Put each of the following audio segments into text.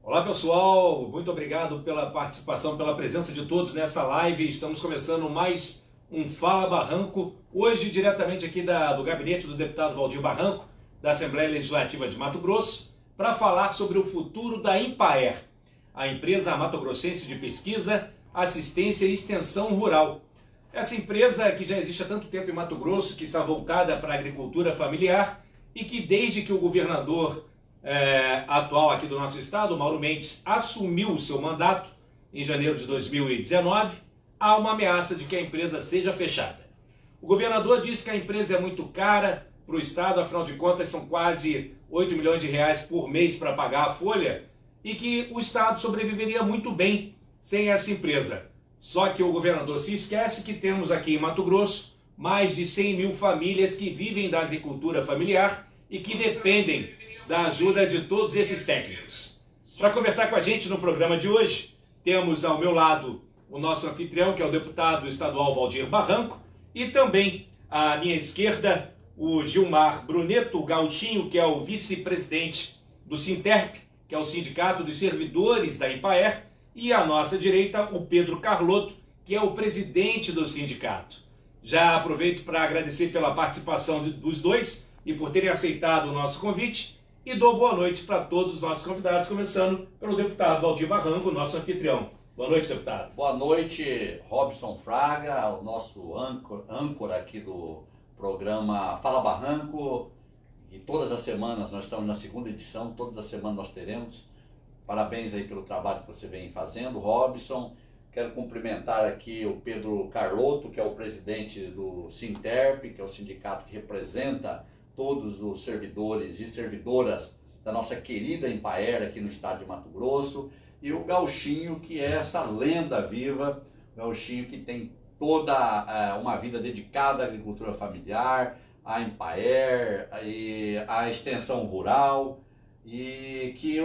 Olá pessoal, muito obrigado pela participação, pela presença de todos nessa live. Estamos começando mais um Fala Barranco, hoje diretamente aqui do gabinete do deputado Valdir Barranco, da Assembleia Legislativa de Mato Grosso, para falar sobre o futuro da Empaer, a empresa mato-grossense de pesquisa, assistência e extensão rural. Essa empresa que já existe há tanto tempo em Mato Grosso, que está voltada para a agricultura familiar e que desde que o governador atual aqui do nosso estado, Mauro Mendes, assumiu o seu mandato em janeiro de 2019, há uma ameaça de que a empresa seja fechada. O governador disse que a empresa é muito cara para o estado, afinal de contas são quase 8 milhões de reais por mês para pagar a folha, e que o estado sobreviveria muito bem sem essa empresa. Só que o governador se esquece que temos aqui em Mato Grosso mais de 100 mil famílias que vivem da agricultura familiar e que dependem da ajuda de todos esses técnicos. Para conversar com a gente no programa de hoje, temos ao meu lado o nosso anfitrião, que é o deputado estadual Valdir Barranco, e também à minha esquerda o Gilmar Bruneto Gauchinho, que é o vice-presidente do Sinterp, que é o Sindicato dos Servidores da Empaer, e à nossa direita o Pedro Carlotto, que é o presidente do sindicato. Já aproveito para agradecer pela participação dos dois e por terem aceitado o nosso convite, e dou boa noite para todos os nossos convidados, começando pelo deputado Valdir Barranco, nosso anfitrião. Boa noite, deputado. Boa noite, Robson Fraga, o nosso âncora aqui do programa Fala Barranco. E todas as semanas, nós estamos na segunda edição, todas as semanas nós teremos. Parabéns aí pelo trabalho que você vem fazendo, Robson. Quero cumprimentar aqui o Pedro Carlotto, que é o presidente do Sinterp, que é o sindicato que representa todos os servidores e servidoras da nossa querida Empaer aqui no estado de Mato Grosso, e o Gauchinho, que é essa lenda viva, o Gauchinho que tem toda uma vida dedicada à agricultura familiar, à Empaer e à extensão rural, e que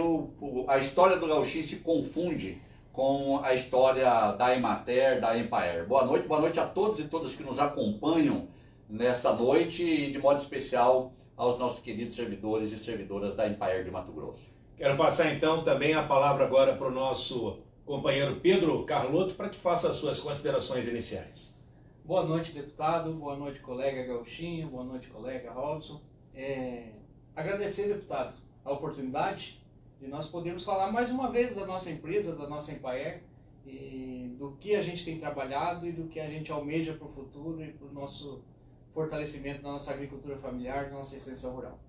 a história do Gauchinho se confunde com a história da Emater, da Empaer. Boa noite a todos e todas que nos acompanham nessa noite, e de modo especial aos nossos queridos servidores e servidoras da Empaer de Mato Grosso. Quero passar então também a palavra agora para o nosso companheiro Pedro Carlotto, para que faça as suas considerações iniciais. Boa noite, deputado, boa noite, colega Gauchinho, boa noite, colega Robson. Agradecer, deputado, a oportunidade de nós podermos falar mais uma vez da nossa empresa, da nossa Empaer, e do que a gente tem trabalhado e do que a gente almeja para o futuro e para o nosso fortalecimento da nossa agricultura familiar, da nossa extensão rural.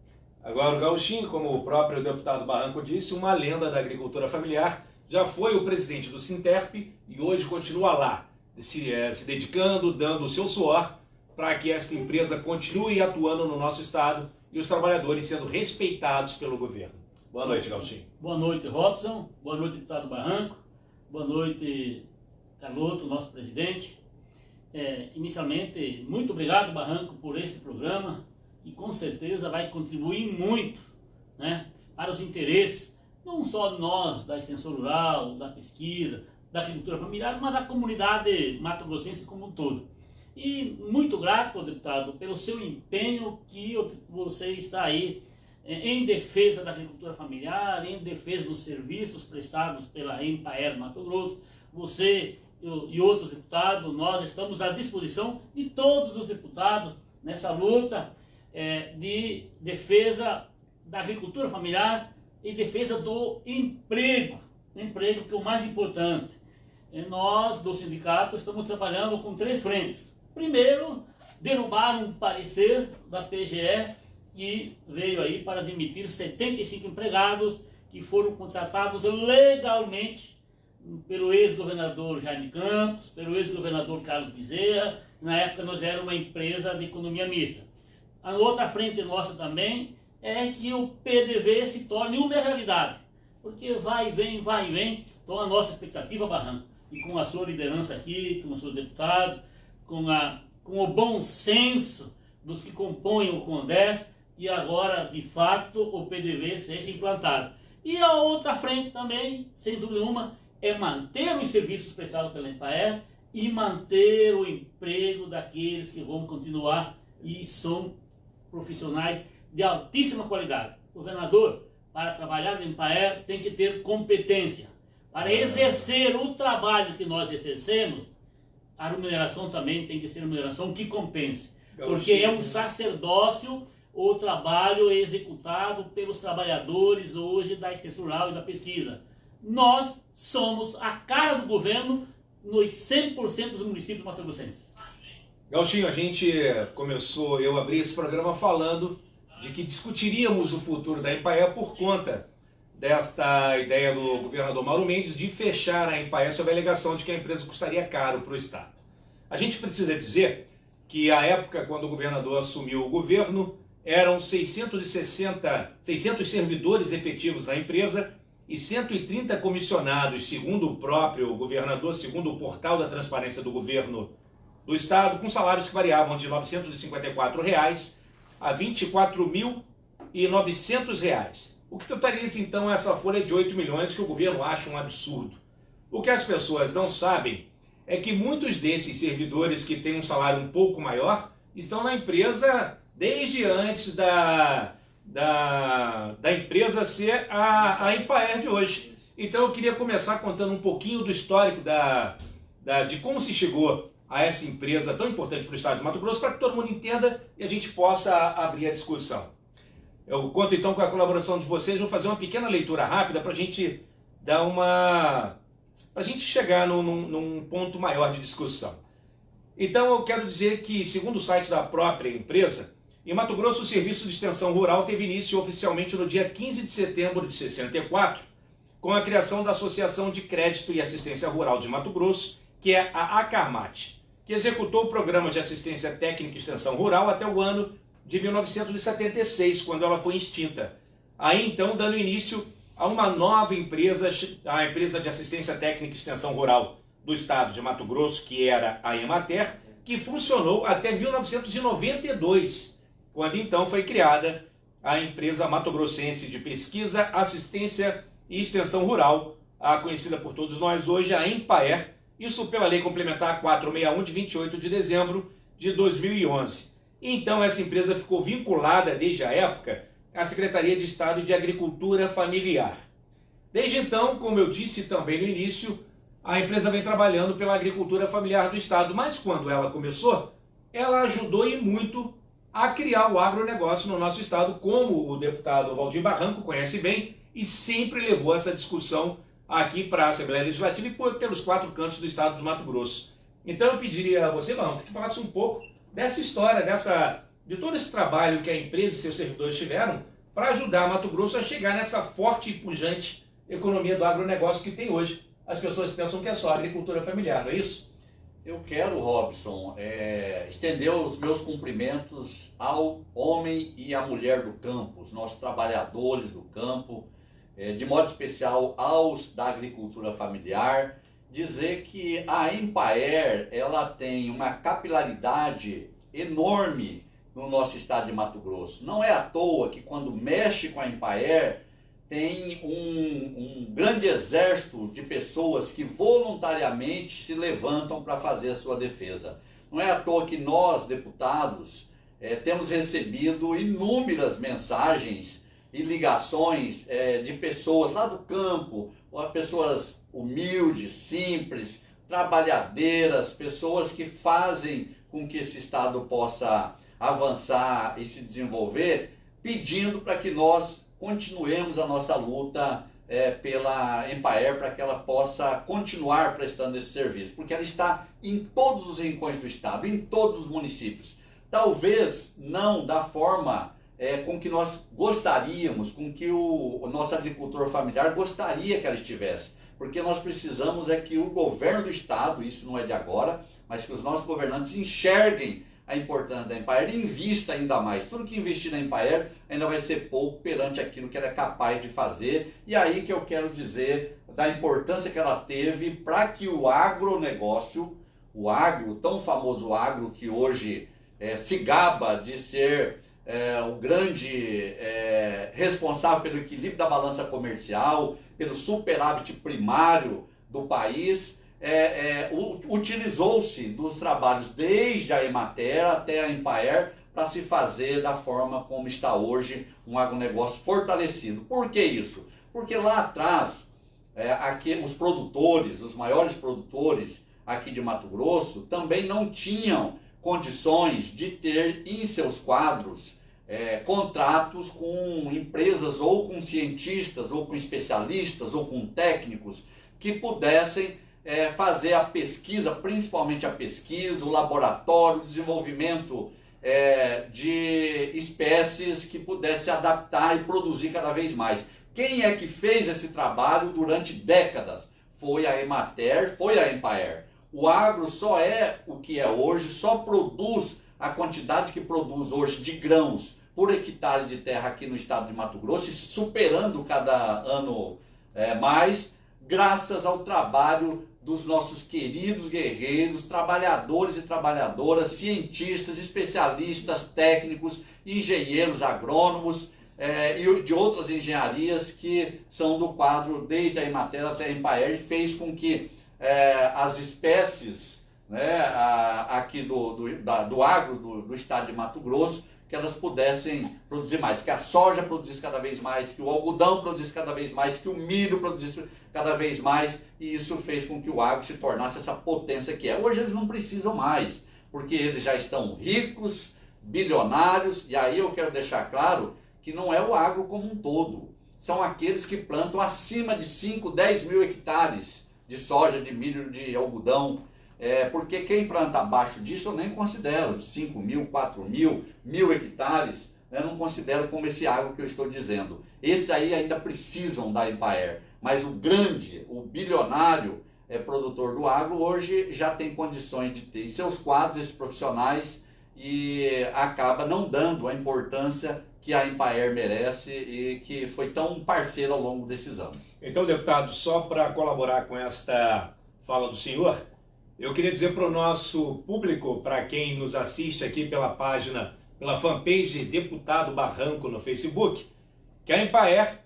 Agora o Gauchinho, como o próprio deputado Barranco disse, uma lenda da agricultura familiar, já foi o presidente do Sinterp e hoje continua lá, se dedicando, dando o seu suor para que esta empresa continue atuando no nosso estado e os trabalhadores sendo respeitados pelo governo. Boa noite, Gauchinho. Boa noite, Robson. Boa noite, deputado Barranco. Boa noite, Carlotto, nosso presidente. Inicialmente, muito obrigado, Barranco, por este programa, que com certeza vai contribuir muito, né, para os interesses, não só de nós, da extensão rural, da pesquisa, da agricultura familiar, mas da comunidade mato-grossense como um todo. E muito grato, deputado, pelo seu empenho que você está aí em defesa da agricultura familiar, em defesa dos serviços prestados pela Empaer Mato Grosso. Você e outros deputados, nós estamos à disposição de todos os deputados nessa luta de defesa da agricultura familiar e defesa do emprego, que é o mais importante. Nós, do sindicato, estamos trabalhando com 3 frentes. Primeiro, derrubar um parecer da PGE que veio aí para demitir 75 empregados que foram contratados legalmente pelo ex-governador Jaime Campos, pelo ex-governador Carlos Bezerra. Na época nós éramos uma empresa de economia mista. A outra frente nossa também é que o PDV se torne uma realidade, porque vai e vem. Então a nossa expectativa, Barranco, e com a sua liderança aqui, com os seus deputados, com o bom senso dos que compõem o CONDES, que agora, de fato, o PDV seja implantado. E a outra frente também, sem dúvida nenhuma, é manter os serviços prestados pela Empaer e manter o emprego daqueles que vão continuar e são profissionais de altíssima qualidade. O governador para trabalhar no Empaer, tem que ter competência. Para exercer o trabalho que nós exercemos, a remuneração também tem que ser remuneração que compense. Porque é um sacerdócio o trabalho executado pelos trabalhadores hoje da extensão rural e da pesquisa. Nós somos a cara do governo nos 100% dos municípios mato-grossenses. Gauchinho, a gente começou, eu abri esse programa falando de que discutiríamos o futuro da Empaer por conta desta ideia do governador Mauro Mendes de fechar a Empaer sob a alegação de que a empresa custaria caro para o Estado. A gente precisa dizer que a época quando o governador assumiu o governo eram 600 servidores efetivos na empresa e 130 comissionados, segundo o próprio governador, segundo o portal da transparência do governo do Estado, com salários que variavam de R$ 954 a R$ 24.900, o que totaliza então essa folha de 8 milhões que o governo acha um absurdo. O que as pessoas não sabem é que muitos desses servidores que têm um salário um pouco maior estão na empresa desde antes da empresa ser a Empaer de hoje. Então eu queria começar contando um pouquinho do histórico de como se chegou a essa empresa tão importante para o estado de Mato Grosso, para que todo mundo entenda e a gente possa abrir a discussão. Eu conto então com a colaboração de vocês, vou fazer uma pequena leitura rápida para a gente dar para a gente chegar num ponto maior de discussão. Então eu quero dizer que, segundo o site da própria empresa, em Mato Grosso o serviço de extensão rural teve início oficialmente no dia 15 de setembro de 64, com a criação da Associação de Crédito e Assistência Rural de Mato Grosso, que é a ACARMAT, que executou programas de assistência técnica e extensão rural até o ano de 1976, quando ela foi extinta. Aí então dando início a uma nova empresa, a empresa de assistência técnica e extensão rural do estado de Mato Grosso, que era a Emater, que funcionou até 1992, quando então foi criada a empresa mato-grossense de pesquisa, assistência e extensão rural, a conhecida por todos nós hoje, a Empaer, isso pela Lei Complementar 461 de 28 de dezembro de 2011. Então essa empresa ficou vinculada desde a época à Secretaria de Estado de Agricultura Familiar. Desde então, como eu disse também no início, a empresa vem trabalhando pela agricultura familiar do estado, mas quando ela começou, ela ajudou e muito a criar o agronegócio no nosso estado, como o deputado Valdir Barranco conhece bem, e sempre levou essa discussão aqui para a Assembleia Legislativa e pelos 4 cantos do estado de Mato Grosso. Então eu pediria a você, Barranco, que falasse um pouco dessa história, de todo esse trabalho que a empresa e seus servidores tiveram para ajudar Mato Grosso a chegar nessa forte e pujante economia do agronegócio que tem hoje. As pessoas pensam que é só agricultura familiar, não é isso? Eu quero, Robson, estender os meus cumprimentos ao homem e à mulher do campo, os nossos trabalhadores do campo, de modo especial aos da agricultura familiar, dizer que a Empaer, ela tem uma capilaridade enorme no nosso estado de Mato Grosso. Não é à toa que quando mexe com a Empaer, tem um grande exército de pessoas que voluntariamente se levantam para fazer a sua defesa. Não é à toa que nós, deputados, temos recebido inúmeras mensagens e ligações de pessoas lá do campo, pessoas humildes, simples, trabalhadeiras, pessoas que fazem com que esse estado possa avançar e se desenvolver, pedindo para que nós continuemos a nossa luta pela Empaer, para que ela possa continuar prestando esse serviço, porque ela está em todos os rincões do estado, em todos os municípios. Talvez não da forma com que nós gostaríamos, com que o nosso agricultor familiar gostaria que ela estivesse, porque nós precisamos que o governo do estado, isso não é de agora, mas que os nossos governantes enxerguem a importância da Empaer e invista ainda mais. Tudo que investir na Empaer ainda vai ser pouco perante aquilo que ela é capaz de fazer. E aí que eu quero dizer da importância que ela teve para que o agronegócio, o agro, tão famoso agro que hoje se gaba de ser o grande responsável pelo equilíbrio da balança comercial, pelo superávit primário do país, utilizou-se dos trabalhos desde a Emater até a Empaer para se fazer da forma como está hoje um agronegócio fortalecido. Por que isso? Porque lá atrás, aqui, os produtores, os maiores produtores aqui de Mato Grosso, também não tinham condições de ter em seus quadros contratos com empresas ou com cientistas, ou com especialistas, ou com técnicos que pudessem fazer a pesquisa, principalmente a pesquisa, o laboratório, o desenvolvimento de espécies que pudesse adaptar e produzir cada vez mais. Quem é que fez esse trabalho durante décadas? Foi a Emater, foi a Embraer. O agro só é o que é hoje, só produz a quantidade que produz hoje de grãos por hectare de terra aqui no estado de Mato Grosso, superando cada ano mais, graças ao trabalho dos nossos queridos guerreiros, trabalhadores e trabalhadoras, cientistas, especialistas, técnicos, engenheiros agrônomos e de outras engenharias que são do quadro desde a Emater até a Embraer, fez com que as espécies aqui do agro do estado de Mato Grosso, que elas pudessem produzir mais, que a soja produzisse cada vez mais, que o algodão produzisse cada vez mais, que o milho produzisse cada vez mais, e isso fez com que o agro se tornasse essa potência que é. Hoje eles não precisam mais, porque eles já estão ricos, bilionários, e aí eu quero deixar claro que não é o agro como um todo, são aqueles que plantam acima de 5, 10 mil hectares de soja, de milho, de algodão, porque quem planta abaixo disso eu nem considero, de 5 mil, 4 mil, 1.000 hectares, eu não considero como esse agro que eu estou dizendo. Esse aí ainda precisam da Embraer, mas o grande, o bilionário produtor do agro hoje já tem condições de ter em seus quadros esses profissionais e acaba não dando a importância que a Embraer merece e que foi tão parceira ao longo desses anos. Então, deputado, só para colaborar com esta fala do senhor, eu queria dizer para o nosso público, para quem nos assiste aqui pela página, pela fanpage Deputado Barranco no Facebook, que a Embraer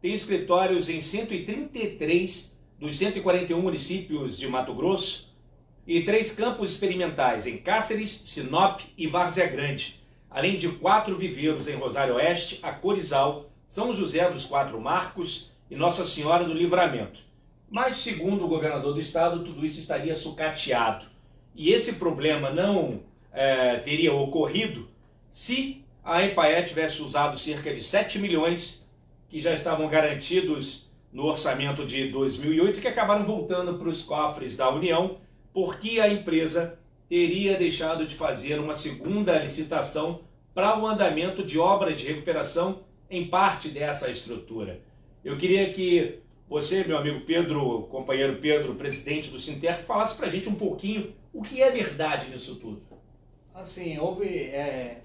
tem escritórios em 133 dos 141 municípios de Mato Grosso e 3 campos experimentais em Cáceres, Sinop e Várzea Grande, além de 4 viveiros em Rosário Oeste, Acorizal, São José dos Quatro Marcos e Nossa Senhora do Livramento. Mas, segundo o governador do estado, tudo isso estaria sucateado. E esse problema não teria ocorrido se a Embraer tivesse usado cerca de 7 milhões que já estavam garantidos no orçamento de 2008 e que acabaram voltando para os cofres da União, porque a empresa teria deixado de fazer uma segunda licitação para o andamento de obras de recuperação em parte dessa estrutura. Eu queria que você, meu amigo Pedro, companheiro Pedro, presidente do Sinterp, falasse para a gente um pouquinho o que é verdade nisso tudo. Assim,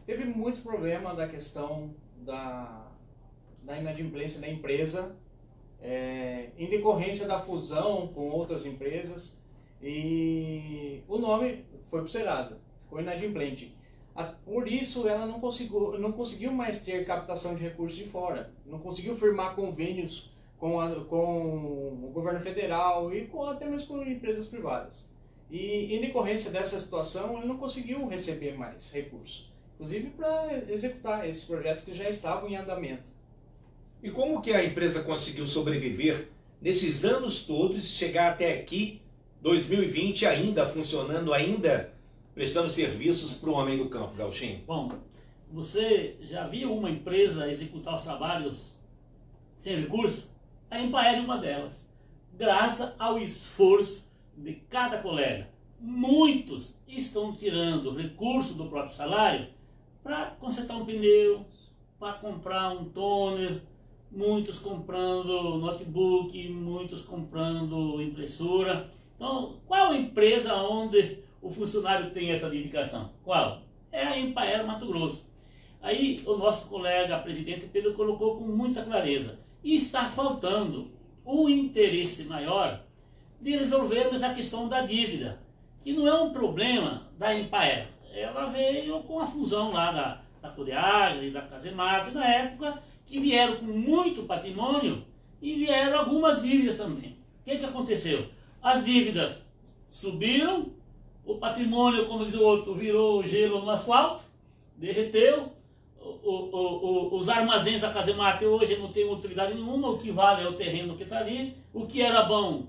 teve muito problema da questão da inadimplência da empresa, em decorrência da fusão com outras empresas, e o nome foi para o Serasa, ficou inadimplente. Por isso ela não conseguiu mais ter captação de recursos de fora, não conseguiu firmar convênios com o governo federal e até mesmo com empresas privadas. E em decorrência dessa situação, ele não conseguiu receber mais recursos, inclusive para executar esses projetos que já estavam em andamento. E como que a empresa conseguiu sobreviver nesses anos todos e chegar até aqui, 2020, ainda funcionando, ainda prestando serviços para o homem do campo, Gauchinho? Bom, você já viu uma empresa executar os trabalhos sem recurso? A Embraer é uma delas, graças ao esforço de cada colega. Muitos estão tirando recurso do próprio salário para consertar um pneu, para comprar um toner, muitos comprando notebook, muitos comprando impressora. Então, qual empresa onde o funcionário tem essa dedicação? Qual? É a Embraer Mato Grosso. Aí o nosso colega, presidente Pedro, colocou com muita clareza. E está faltando um interesse maior de resolvermos a questão da dívida, que não é um problema da Embraer. Ela veio com a fusão lá da Codeagri e da Casemate, na época, que vieram com muito patrimônio e vieram algumas dívidas também. O que aconteceu? As dívidas subiram, o patrimônio, como diz o outro, virou gelo no asfalto, derreteu, os armazéns da Casemate hoje não tem utilidade nenhuma, o que vale é o terreno que está ali, o que era bom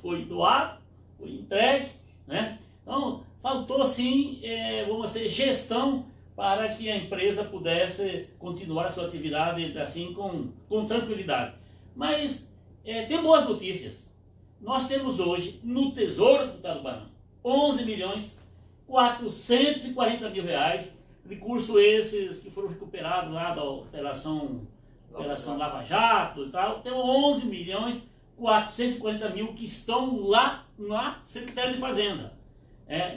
foi doado, foi entregue, né? Então, faltou sim, vamos dizer, gestão para que a empresa pudesse continuar a sua atividade assim com tranquilidade. Mas tem boas notícias. Nós temos hoje no Tesouro do Estado do Barranco 11.440.000 reais, recursos esses que foram recuperados lá da Operação Lava Jato e tal. Tem 11.440.000 que estão lá na Secretaria de Fazenda.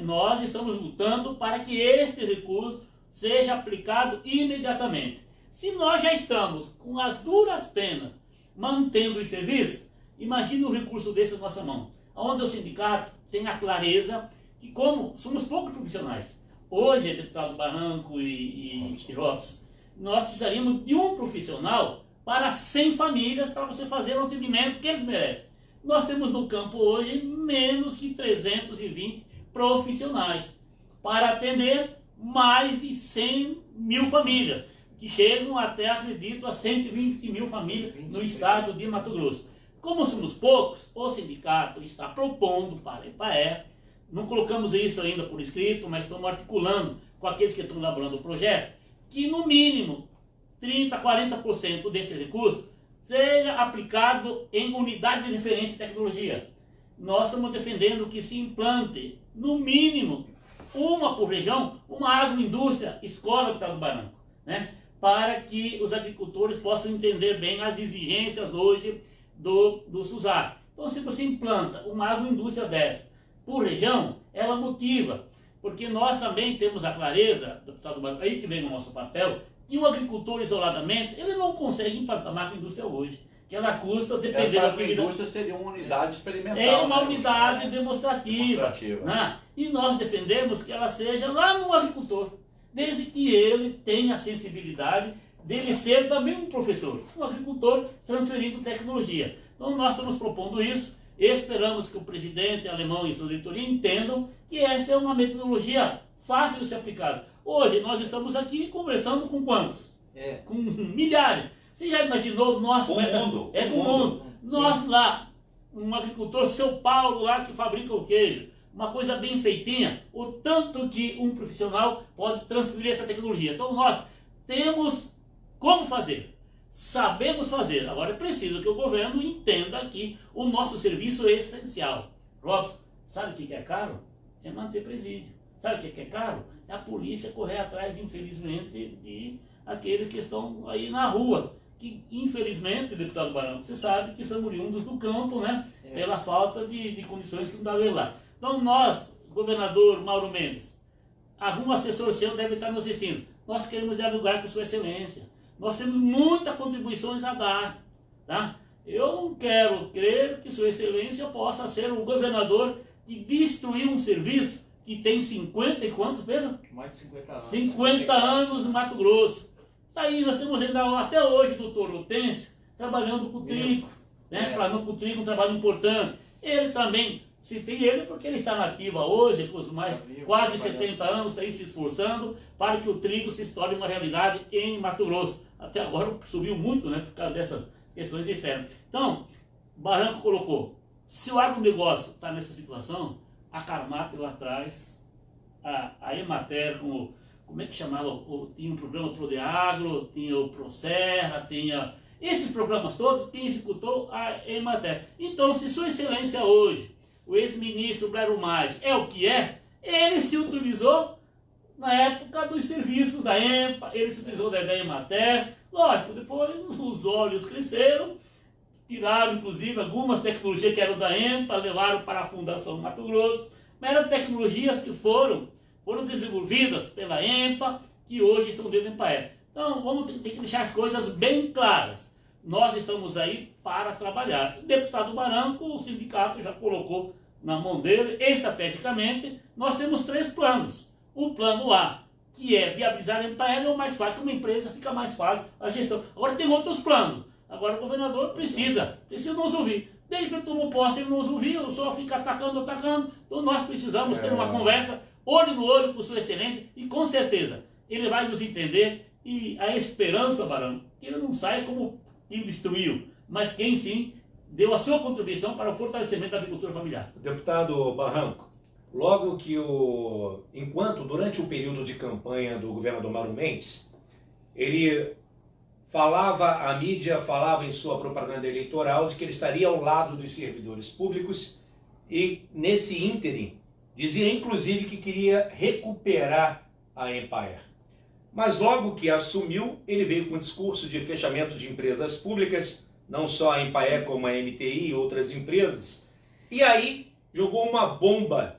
Nós estamos lutando para que este recurso seja aplicado imediatamente. Se nós já estamos com as duras penas mantendo o serviço, imagine um recurso desse na nossa mão, onde o sindicato tem a clareza que, como somos poucos profissionais, hoje, deputado Barranco e Robson, nós precisaríamos de um profissional para 100 famílias para você fazer o atendimento que eles merecem. Nós temos no campo hoje menos que 320 profissionais para atender mais de 100.000 famílias, que chegam até, acredito, a 120.000 famílias no estado de Mato Grosso. Como somos poucos, o sindicato está propondo para a EPAER, não colocamos isso ainda por escrito, mas estamos articulando com aqueles que estão elaborando o projeto, que no mínimo 30% a 40% desse recurso seja aplicado em unidades de referência de tecnologia. Nós estamos defendendo que se implante, no mínimo, uma por região, uma agroindústria escola do Estado do Barranco, né? Para que os agricultores possam entender bem as exigências hoje do SUSAF. Então, se você implanta uma agroindústria dessa por região, ela motiva, porque nós também temos a clareza, deputado Barranco, aí que vem o nosso papel, que o agricultor isoladamente, ele não consegue implantar uma agroindústria hoje, que ela custa, dependendo da atividade. Essa indústria seria uma unidade experimental. É uma unidade demonstrativa. Né? E nós defendemos que ela seja lá no agricultor, desde que ele tenha a sensibilidade dele ser também um professor, um agricultor transferindo tecnologia. Então nós estamos propondo isso, esperamos que o presidente alemão e sua diretoria entendam que essa é uma metodologia fácil de ser aplicada. Hoje nós estamos aqui conversando com quantos? Com milhares. Você já imaginou nós com o mundo? Com o mundo. Nós lá, um agricultor, seu Paulo lá que fabrica o queijo, uma coisa bem feitinha, o tanto que um profissional pode transferir essa tecnologia. Então nós temos como fazer, sabemos fazer. Agora é preciso que o governo entenda que o nosso serviço é essencial. Robson, sabe o que é caro? É manter presídio. Sabe o que é caro? É a polícia correr atrás, infelizmente, de aqueles que estão aí na rua. Que, infelizmente, deputado Barão, você sabe que são oriundos do campo, né? Pela falta de condições que não dá lá. Então nós, governador Mauro Mendes, algum assessor seu deve estar nos assistindo. Nós queremos dialogar com sua excelência. Nós temos muitas contribuições a dar. Tá? Eu não quero crer que sua excelência possa ser o governador de destruir um serviço que tem 50 e quantos, Pedro? Mais de 50 anos. 50 anos no Mato Grosso. Daí nós temos ainda até hoje o doutor Hortêncio trabalhando com o trigo, né? Para não com o trigo, um trabalho importante. Ele também, citei ele porque ele está na ativa hoje, com os mais quase 70 anos, está aí se esforçando para que o trigo se torne uma realidade em Mato Grosso. Até agora subiu muito, né? Por causa dessas questões externas. Então, Barranco colocou, se o agronegócio está nessa situação, a Carmate lá atrás, a Emater, como é que chamava? Tinha um programa Prodeagro, tinha o Proserra, tinha esses programas todos, quem executou a Emater. Então, se sua excelência hoje, o ex-ministro Blairo Maggi é o que é, ele se utilizou na época dos serviços da EMPA, ele se utilizou da Emater. Lógico, depois os olhos cresceram, tiraram inclusive algumas tecnologias que eram da EMPA, levaram para a Fundação Mato Grosso, mas eram tecnologias que foram desenvolvidas pela EMPA, que hoje estão dentro da EMPAER. Então, vamos ter que deixar as coisas bem claras. Nós estamos aí para trabalhar. O deputado Barranco, o sindicato já colocou na mão dele, estrategicamente, nós temos 3 planos. O plano A, que é viabilizar a EMPAER, é o mais fácil, uma empresa fica mais fácil a gestão. Agora tem outros planos. Agora o governador precisa nos ouvir. Desde que ele tomou posse, ele não nos ouviu, só fica atacando. Então nós precisamos ter uma conversa olho no olho com sua excelência e com certeza ele vai nos entender e a esperança, Barão, que ele não sai como quem destruiu, mas quem sim deu a sua contribuição para o fortalecimento da agricultura familiar. Deputado Barranco, logo que durante o período de campanha do governador Mauro Mendes, ele falava, a mídia falava em sua propaganda eleitoral de que ele estaria ao lado dos servidores públicos e nesse ínterim dizia inclusive que queria recuperar a Empaer. Mas logo que assumiu, ele veio com um discurso de fechamento de empresas públicas, não só a Empaer como a MTI e outras empresas, e aí jogou uma bomba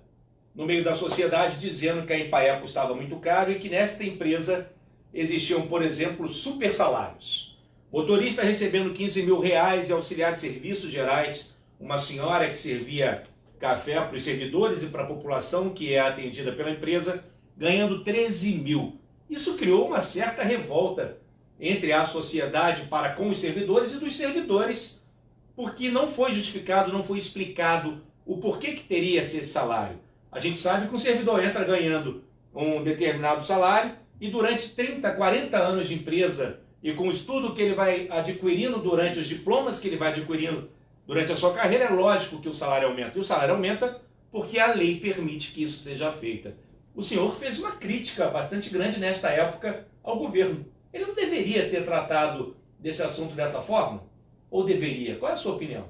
no meio da sociedade dizendo que a Empaer custava muito caro e que nesta empresa existiam, por exemplo, super salários. Motorista recebendo 15 mil reais e auxiliar de serviços gerais, uma senhora que servia café para os servidores e para a população que é atendida pela empresa, ganhando 13 mil. Isso criou uma certa revolta entre a sociedade para com os servidores e dos servidores, porque não foi justificado, não foi explicado o porquê que teria esse salário. A gente sabe que um servidor entra ganhando um determinado salário e durante 30, 40 anos de empresa e com o estudo que ele vai adquirindo durante os diplomas que ele vai adquirindo durante a sua carreira, é lógico que o salário aumenta. E o salário aumenta porque a lei permite que isso seja feito. O senhor fez uma crítica bastante grande nesta época ao governo. Ele não deveria ter tratado desse assunto dessa forma? Ou deveria? Qual é a sua opinião?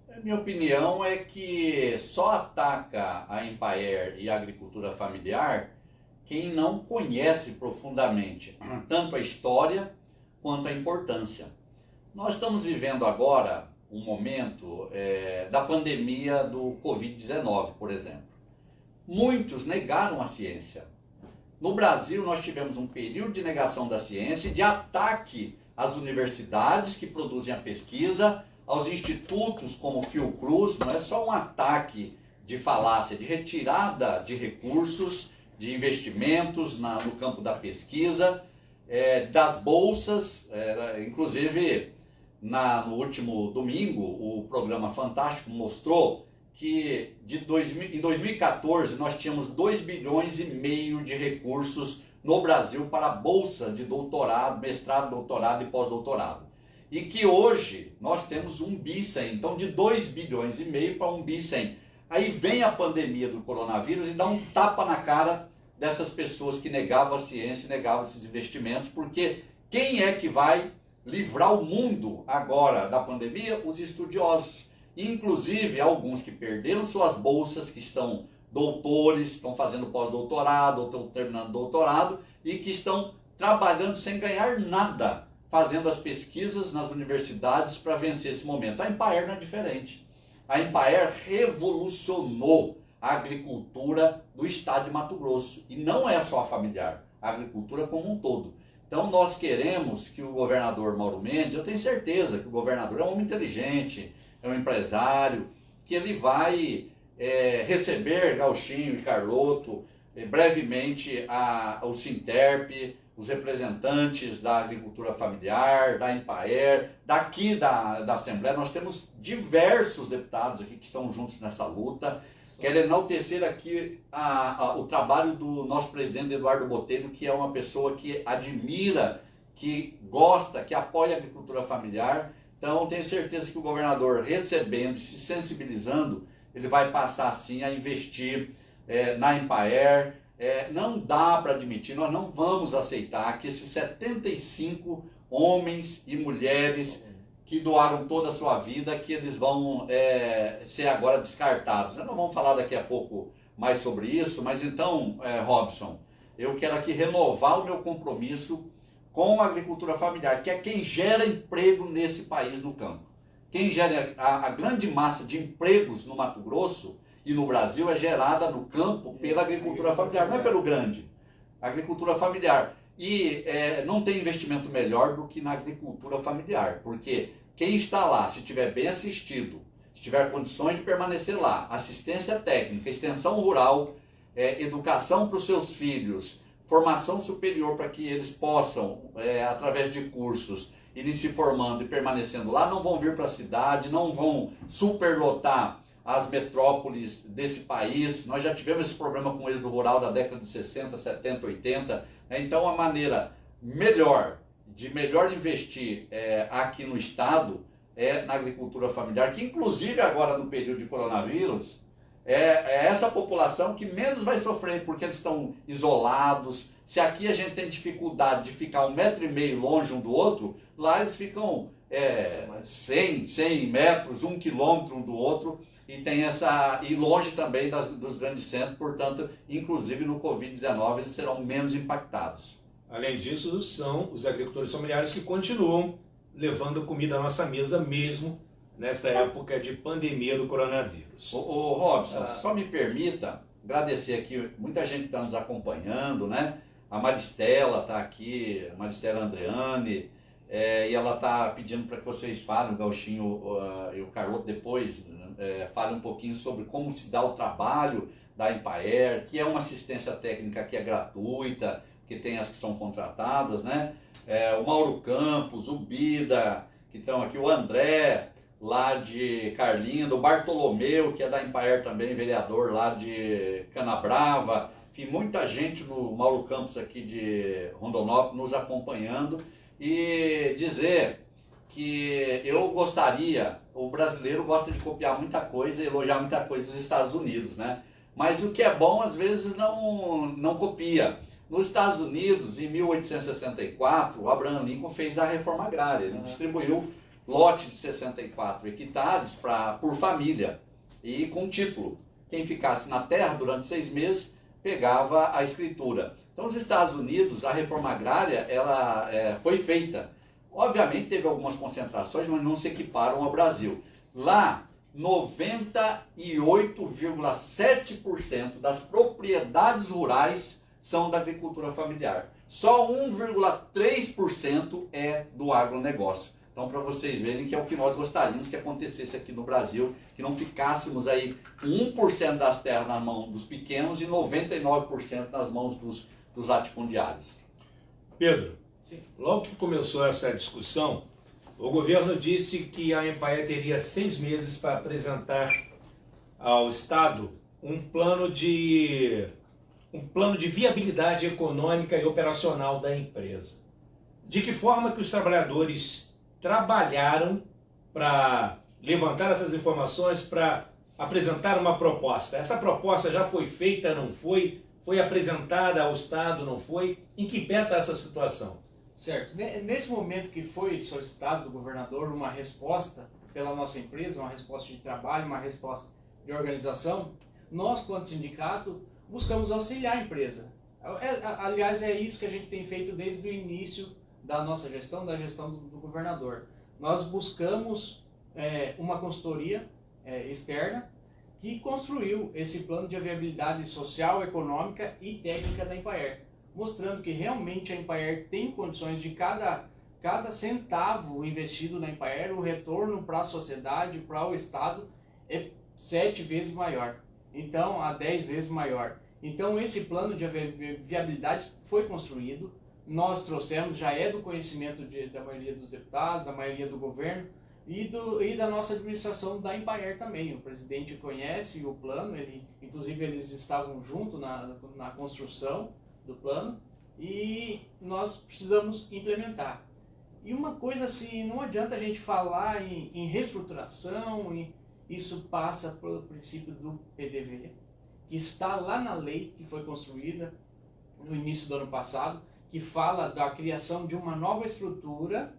A minha opinião é que só ataca a Empaer e a agricultura familiar quem não conhece profundamente tanto a história quanto a importância. Nós estamos vivendo agora um momento da pandemia do Covid-19, por exemplo. Muitos negaram a ciência. No Brasil, nós tivemos um período de negação da ciência e de ataque às universidades que produzem a pesquisa, aos institutos como Fiocruz. Não é só um ataque de falácia, de retirada de recursos, de investimentos no campo da pesquisa, das bolsas, inclusive no último domingo, o programa Fantástico mostrou que em 2014 nós tínhamos 2,5 bilhões de recursos no Brasil para a bolsa de doutorado, mestrado, doutorado e pós-doutorado. E que hoje nós temos 1,1 bi, então de 2,5 bilhões para 1,1 bi. Aí vem a pandemia do coronavírus e dá um tapa na cara dessas pessoas que negavam a ciência, negavam esses investimentos, porque quem é que vai livrar o mundo agora da pandemia? Os estudiosos. Inclusive alguns que perderam suas bolsas, que estão doutores, estão fazendo pós-doutorado ou estão terminando doutorado e que estão trabalhando sem ganhar nada, fazendo as pesquisas nas universidades para vencer esse momento. A Empaer não é diferente. A Empaer revolucionou a agricultura do estado de Mato Grosso. E não é só a familiar, a agricultura como um todo. Então nós queremos que o governador Mauro Mendes, eu tenho certeza que o governador é um homem inteligente, é um empresário, que ele vai receber Gauchinho e Carlotto, brevemente o Sinterp, os representantes da agricultura familiar, da Empaer, daqui da Assembleia. Nós temos diversos deputados aqui que estão juntos nessa luta. Quero enaltecer aqui o trabalho do nosso presidente Eduardo Botelho, que é uma pessoa que admira, que gosta, que apoia a agricultura familiar. Então, tenho certeza que o governador, recebendo e se sensibilizando, ele vai passar, sim, a investir na Empaer. Não dá para admitir, nós não vamos aceitar que esses 75 homens e mulheres que doaram toda a sua vida, que eles vão ser agora descartados. Nós não vamos falar daqui a pouco mais sobre isso, mas então, Robson, eu quero aqui renovar o meu compromisso com a agricultura familiar, que é quem gera emprego nesse país no campo. Quem gera a grande massa de empregos no Mato Grosso e no Brasil é gerada no campo pela agricultura familiar, não é pelo grande. Agricultura familiar. E não tem investimento melhor do que na agricultura familiar, porque quem está lá, se estiver bem assistido, se tiver condições de permanecer lá, assistência técnica, extensão rural, educação para os seus filhos, formação superior para que eles possam, através de cursos, irem se formando e permanecendo lá, não vão vir para a cidade, não vão superlotar as metrópoles desse país. Nós já tivemos esse problema com o êxodo rural da década de 60, 70, 80. Então, a maneira de melhor investir aqui no estado é na agricultura familiar, que inclusive agora no período de coronavírus, é essa população que menos vai sofrer, porque eles estão isolados. Se aqui a gente tem dificuldade de ficar 1,5 metro longe um do outro, lá eles ficam 100 metros, 1 quilômetro um do outro, e longe também dos grandes centros, portanto, inclusive no Covid-19 eles serão menos impactados. Além disso, são os agricultores familiares que continuam levando comida à nossa mesa mesmo nessa época de pandemia do coronavírus. Ô Robson, só me permita agradecer aqui, muita gente está nos acompanhando, né? A Maristela está aqui, a Maristela Andreani, e ela está pedindo para que vocês falem, o Gauchinho e o Carloto depois, falem um pouquinho sobre como se dá o trabalho da Empaer, que é uma assistência técnica que é gratuita, que tem as que são contratadas, né? O Mauro Campos, o Bida, que estão aqui, o André, lá de Carlinda, o Bartolomeu, que é da Empaer também, vereador lá de Canabrava, enfim, muita gente no Mauro Campos aqui de Rondonópolis nos acompanhando, e dizer que eu gostaria, o brasileiro gosta de copiar muita coisa e elogiar muita coisa dos Estados Unidos, né? Mas o que é bom às vezes não copia. Nos Estados Unidos, em 1864, o Abraham Lincoln fez a reforma agrária. Ele distribuiu lote de 64 hectares por família e com título. Quem ficasse na terra durante 6 meses pegava a escritura. Então, nos Estados Unidos, a reforma agrária ela foi feita. Obviamente, teve algumas concentrações, mas não se equiparam ao Brasil. Lá, 98,7% das propriedades rurais são da agricultura familiar. Só 1,3% é do agronegócio. Então, para vocês verem que é o que nós gostaríamos que acontecesse aqui no Brasil, que não ficássemos aí com 1% das terras na mão dos pequenos e 99% nas mãos dos latifundiários. Pedro, Sim. Logo que começou essa discussão, o governo disse que a Empaer teria 6 meses para apresentar ao Estado um plano de viabilidade econômica e operacional da empresa. De que forma que os trabalhadores trabalharam para levantar essas informações, para apresentar uma proposta? Essa proposta já foi feita, não foi? Foi apresentada ao Estado, não foi? Em que pé está essa situação? Certo. Nesse momento que foi solicitado do governador uma resposta pela nossa empresa, uma resposta de trabalho, uma resposta de organização, nós, quanto sindicato, buscamos auxiliar a empresa. Aliás, é isso que a gente tem feito desde o início da nossa gestão, da gestão do governador. Nós buscamos uma consultoria externa que construiu esse plano de viabilidade social, econômica e técnica da Empaer, mostrando que realmente a Empaer tem condições de cada centavo investido na Empaer, o retorno para a sociedade, para o Estado, é 7 vezes maior. Então, a 10 vezes maior. Então, esse plano de viabilidade foi construído, nós trouxemos, já é do conhecimento da maioria dos deputados, da maioria do governo e da nossa administração da Empaer também. O presidente conhece o plano, inclusive eles estavam juntos na construção do plano e nós precisamos implementar. E uma coisa assim, não adianta a gente falar em reestruturação, isso passa pelo princípio do PDV, que está lá na lei que foi construída no início do ano passado, que fala da criação de uma nova estrutura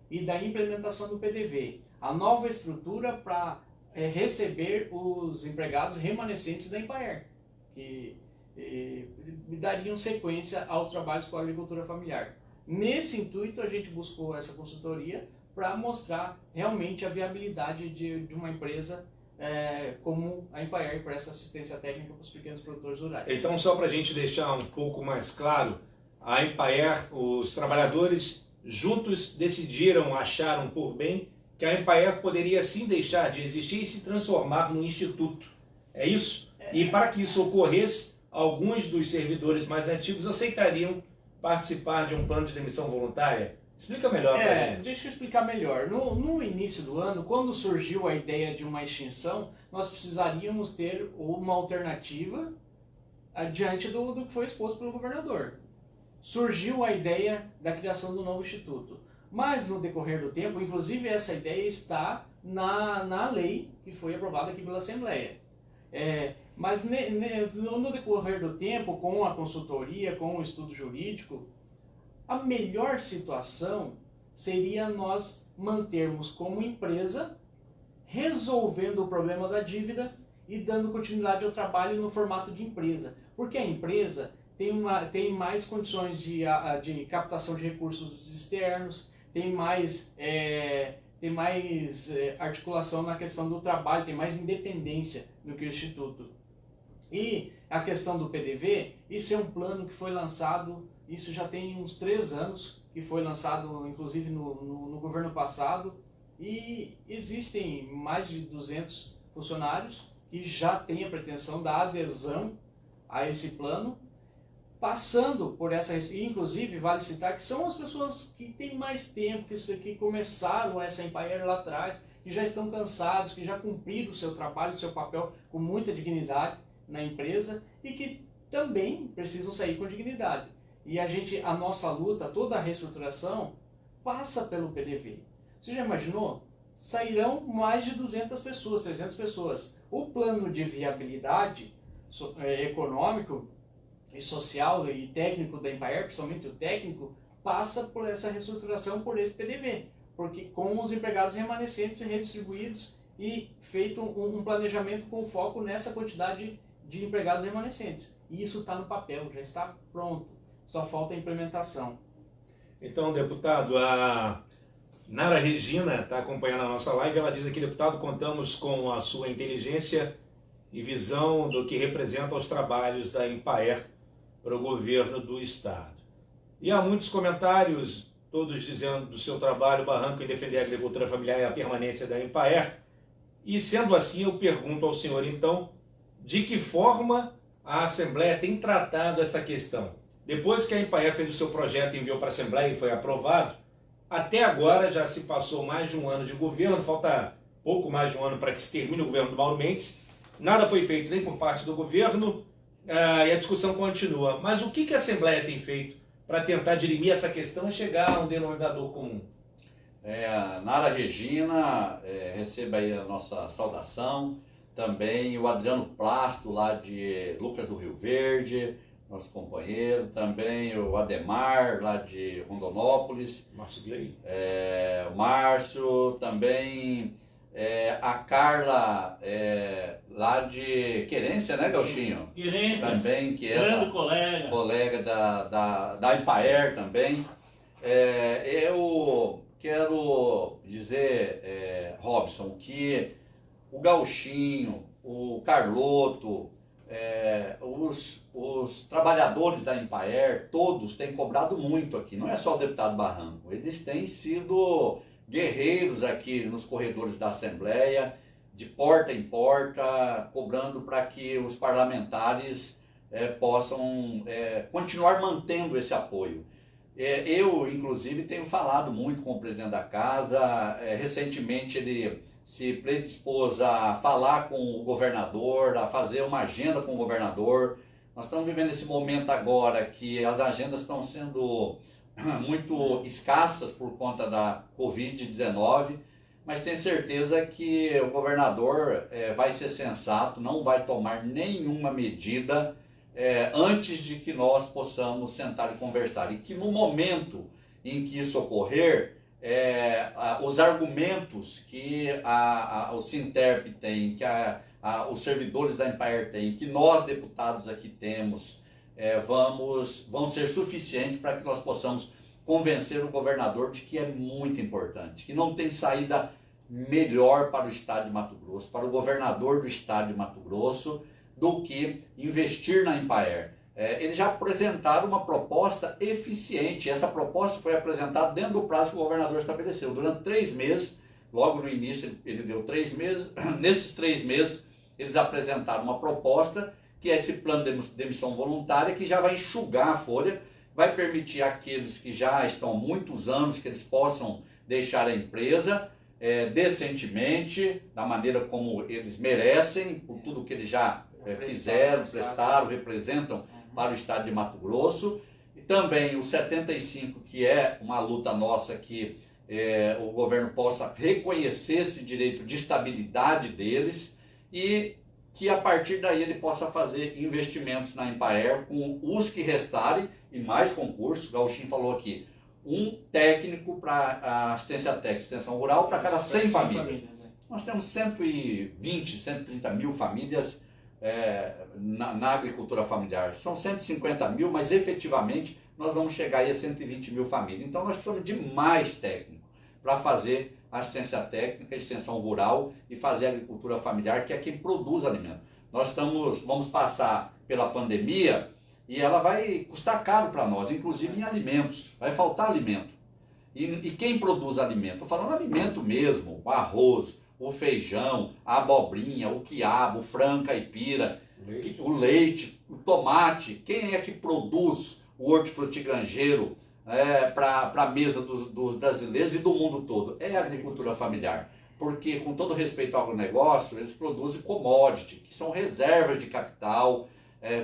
e da implementação do PDV. A nova estrutura para receber os empregados remanescentes da Empaer, que dariam sequência aos trabalhos com a agricultura familiar. Nesse intuito, a gente buscou essa consultoria para mostrar realmente a viabilidade de uma empresa como a Empaer para essa assistência técnica para os pequenos produtores rurais. Então, só para a gente deixar um pouco mais claro, a Empaer, os trabalhadores juntos decidiram, acharam por bem que a Empaer poderia sim deixar de existir e se transformar no instituto. É isso? E para que isso ocorresse, alguns dos servidores mais antigos aceitariam participar de um plano de demissão voluntária? Explica melhor para gente. Deixa eu explicar melhor. No início do ano, quando surgiu a ideia de uma extinção, nós precisaríamos ter uma alternativa diante do que foi exposto pelo governador. Surgiu a ideia da criação do novo instituto. Mas no decorrer do tempo, inclusive essa ideia está na lei que foi aprovada aqui pela Assembleia. Mas no decorrer do tempo, com a consultoria, com o estudo jurídico, a melhor situação seria nós mantermos como empresa, resolvendo o problema da dívida e dando continuidade ao trabalho no formato de empresa. Porque a empresa tem mais condições de captação de recursos externos, tem mais articulação na questão do trabalho, tem mais independência do que o Instituto. E a questão do PDV, isso é um plano que foi lançado, isso já tem uns 3 anos, que foi lançado inclusive no governo passado, e existem mais de 200 funcionários que já têm a pretensão da adesão a esse plano, passando por essa, inclusive vale citar que são as pessoas que têm mais tempo, que começaram essa Empaer lá atrás, que já estão cansados, que já cumpriram o seu trabalho, o seu papel com muita dignidade na empresa e que também precisam sair com dignidade. E a nossa luta, toda a reestruturação passa pelo PDV. Você já imaginou? Sairão mais de 200 pessoas, 300 pessoas. O plano de viabilidade econômico e social e técnico da Empaer, principalmente o técnico, passa por essa reestruturação por esse PDV, porque com os empregados remanescentes redistribuídos e feito um planejamento com foco nessa quantidade de empregados remanescentes. E isso está no papel, já está pronto, só falta a implementação. Então, deputado, a Nara Regina está acompanhando a nossa live, ela diz aqui, deputado, contamos com a sua inteligência e visão do que representa os trabalhos da Empaer para o governo do Estado. E há muitos comentários, todos dizendo do seu trabalho barranco em defender a agricultura familiar e a permanência da Empaer. E sendo assim, eu pergunto ao senhor, então, de que forma a Assembleia tem tratado esta questão? Depois que a Empaer fez o seu projeto e enviou para a Assembleia e foi aprovado, até agora já se passou mais de um ano de governo, falta pouco mais de um ano para que se termine o governo do Mauro Mendes, nada foi feito nem por parte do governo, e a discussão continua. Mas o que a Assembleia tem feito para tentar dirimir essa questão e chegar a um denominador comum? Nara Regina, receba aí a nossa saudação. Também o Adriano Plasto, lá de Lucas do Rio Verde, nosso companheiro. Também o Ademar, lá de Rondonópolis. Márcio Glei. O Márcio, também a Carla, lá de Querência, né, Gauchinho? Querência, também, que é grande colega da Empaer também. Eu quero dizer, Robson, que o Gauchinho, o Carloto, os trabalhadores da Empaer, todos têm cobrado muito aqui, não é só o deputado Barranco, eles têm sido guerreiros aqui nos corredores da Assembleia, de porta em porta, cobrando para que os parlamentares possam continuar mantendo esse apoio. Eu, inclusive, tenho falado muito com o presidente da casa, recentemente ele se predispôs a falar com o governador, a fazer uma agenda com o governador. Nós estamos vivendo esse momento agora que as agendas estão sendo muito escassas por conta da Covid-19, mas tenho certeza que o governador vai ser sensato, não vai tomar nenhuma medida antes de que nós possamos sentar e conversar. E que no momento em que isso ocorrer, os argumentos que o Sinterp tem, que os servidores da Empaer têm, que nós deputados aqui temos, vão ser suficientes para que nós possamos convencer o governador de que é muito importante, que não tem saída melhor para o estado de Mato Grosso, para o governador do estado de Mato Grosso, do que investir na Empaer. Eles já apresentaram uma proposta eficiente. Essa proposta foi apresentada dentro do prazo que o governador estabeleceu. Durante 3 meses, logo no início ele deu 3 meses, nesses 3 meses eles apresentaram uma proposta que é esse plano de demissão voluntária, que já vai enxugar a folha, vai permitir àqueles que já estão há muitos anos que eles possam deixar a empresa decentemente, da maneira como eles merecem, por tudo que eles já fizeram, prestaram, representam para o estado de Mato Grosso. E também o 75, que é uma luta nossa que o governo possa reconhecer esse direito de estabilidade deles e que a partir daí ele possa fazer investimentos na Empaer com os que restarem e mais concursos. O Gauchinho falou aqui, um técnico para assistência técnica, extensão rural para cada 100 famílias. Nós temos 120, 130 mil famílias na agricultura familiar. São 150 mil, mas efetivamente nós vamos chegar aí a 120 mil famílias. Então nós precisamos de mais técnico para fazer assistência técnica, extensão rural e fazer agricultura familiar, que é quem produz alimento. Nós vamos passar pela pandemia e ela vai custar caro para nós, inclusive em alimentos. Vai faltar alimento. E quem produz alimento? Estou falando alimento mesmo, o arroz, o feijão, a abobrinha, o quiabo, o frango caipira, o leite, o tomate. Quem é que produz o hortifrutigranjeiro para a mesa dos brasileiros e do mundo todo? É a agricultura familiar. Porque, com todo respeito ao agronegócio, eles produzem commodity, que são reservas de capital,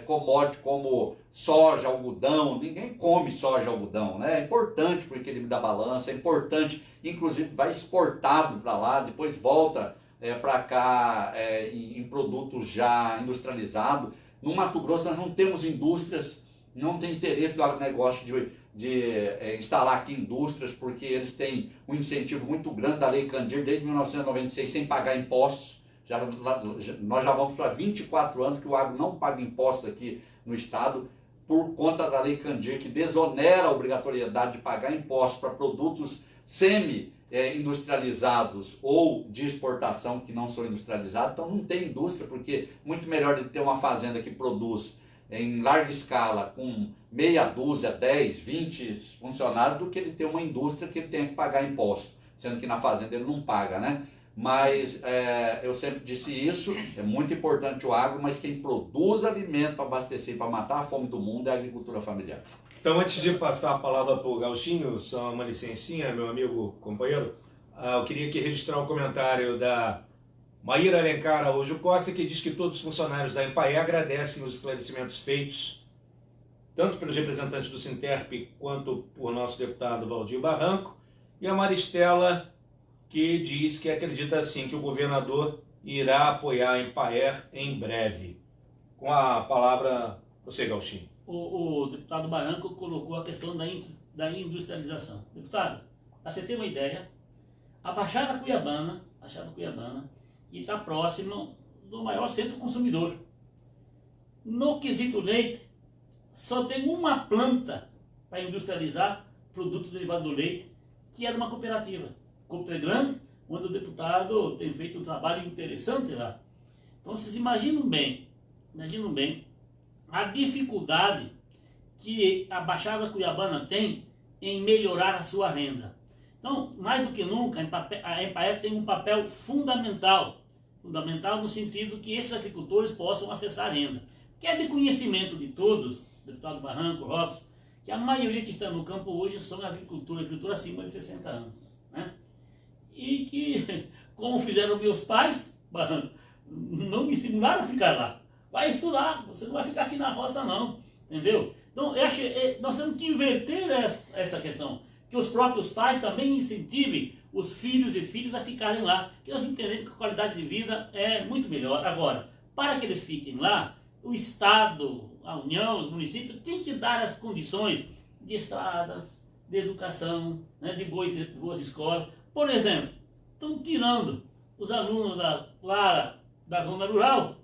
commodity como soja, algodão. Ninguém come soja e algodão, né? É importante para o equilíbrio da balança, é importante, inclusive vai exportado para lá, depois volta para cá em produtos já industrializados. No Mato Grosso nós não temos indústrias, não tem interesse do agronegócio de instalar aqui indústrias, porque eles têm um incentivo muito grande da Lei Candir desde 1996 sem pagar impostos. Nós já vamos para 24 anos que o agro não paga impostos aqui no estado, por conta da Lei Candir, que desonera a obrigatoriedade de pagar impostos para produtos semi-industrializados ou de exportação que não são industrializados. Então não tem indústria, porque muito melhor de ter uma fazenda que produz em larga escala com meia dúzia, 10, 20 funcionários, do que ele ter uma indústria que ele tenha que pagar imposto, sendo que na fazenda ele não paga, né? Mas eu sempre disse isso, é muito importante o agro, mas quem produz alimento para abastecer e para matar a fome do mundo é a agricultura familiar. Então, antes de passar a palavra para o Gauchinho, só uma licencinha, meu amigo, companheiro, eu queria aqui registrar um comentário da Maíra Alencar Araújo Costa, que diz que todos os funcionários da Empaer agradecem os esclarecimentos feitos, tanto pelos representantes do Sinterp quanto por nosso deputado Valdir Barranco, e a Maristela, que diz que acredita sim que o governador irá apoiar a Empaer em breve. Com a palavra, você, Gauchinho. O deputado Barranco colocou a questão da industrialização. Deputado, para você ter uma ideia, a Baixada Cuiabana, que está próximo do maior centro consumidor. No quesito leite, só tem uma planta para industrializar produtos derivados do leite, que é de uma cooperativa. Cooper Grande, onde o deputado tem feito um trabalho interessante lá. Então vocês imaginam bem a dificuldade que a Baixada Cuiabana tem em melhorar a sua renda. Então, mais do que nunca, a Empaer tem um papel fundamental no sentido que esses agricultores possam acessar a renda. Que é de conhecimento de todos, deputado Barranco, Robson, que a maioria que está no campo hoje são agricultura acima de 60 anos, né? E que, como fizeram meus pais, não me estimularam a ficar lá. Vai estudar, você não vai ficar aqui na roça não, entendeu? Então, nós temos que inverter essa questão, que os próprios pais também incentivem os filhos e filhas a ficarem lá, que nós entendemos que a qualidade de vida é muito melhor. Agora, para que eles fiquem lá, o Estado, a União, os municípios, têm que dar as condições de estradas, de educação, né, de boas escolas. Por exemplo, estão tirando os alunos da zona rural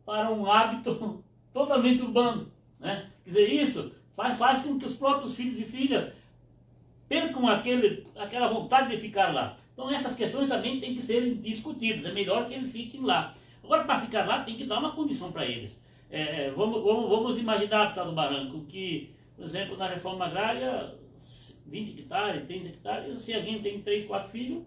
para um hábito totalmente urbano, né? Quer dizer, isso faz com que os próprios filhos e filhas percam aquela vontade de ficar lá. Então essas questões também têm que ser discutidas, é melhor que eles fiquem lá. Agora, para ficar lá, tem que dar uma condição para eles. Vamos imaginar, deputado Barranco, que, por exemplo, na reforma agrária, 20 hectares, 30 hectares, se alguém tem 3, 4 filhos,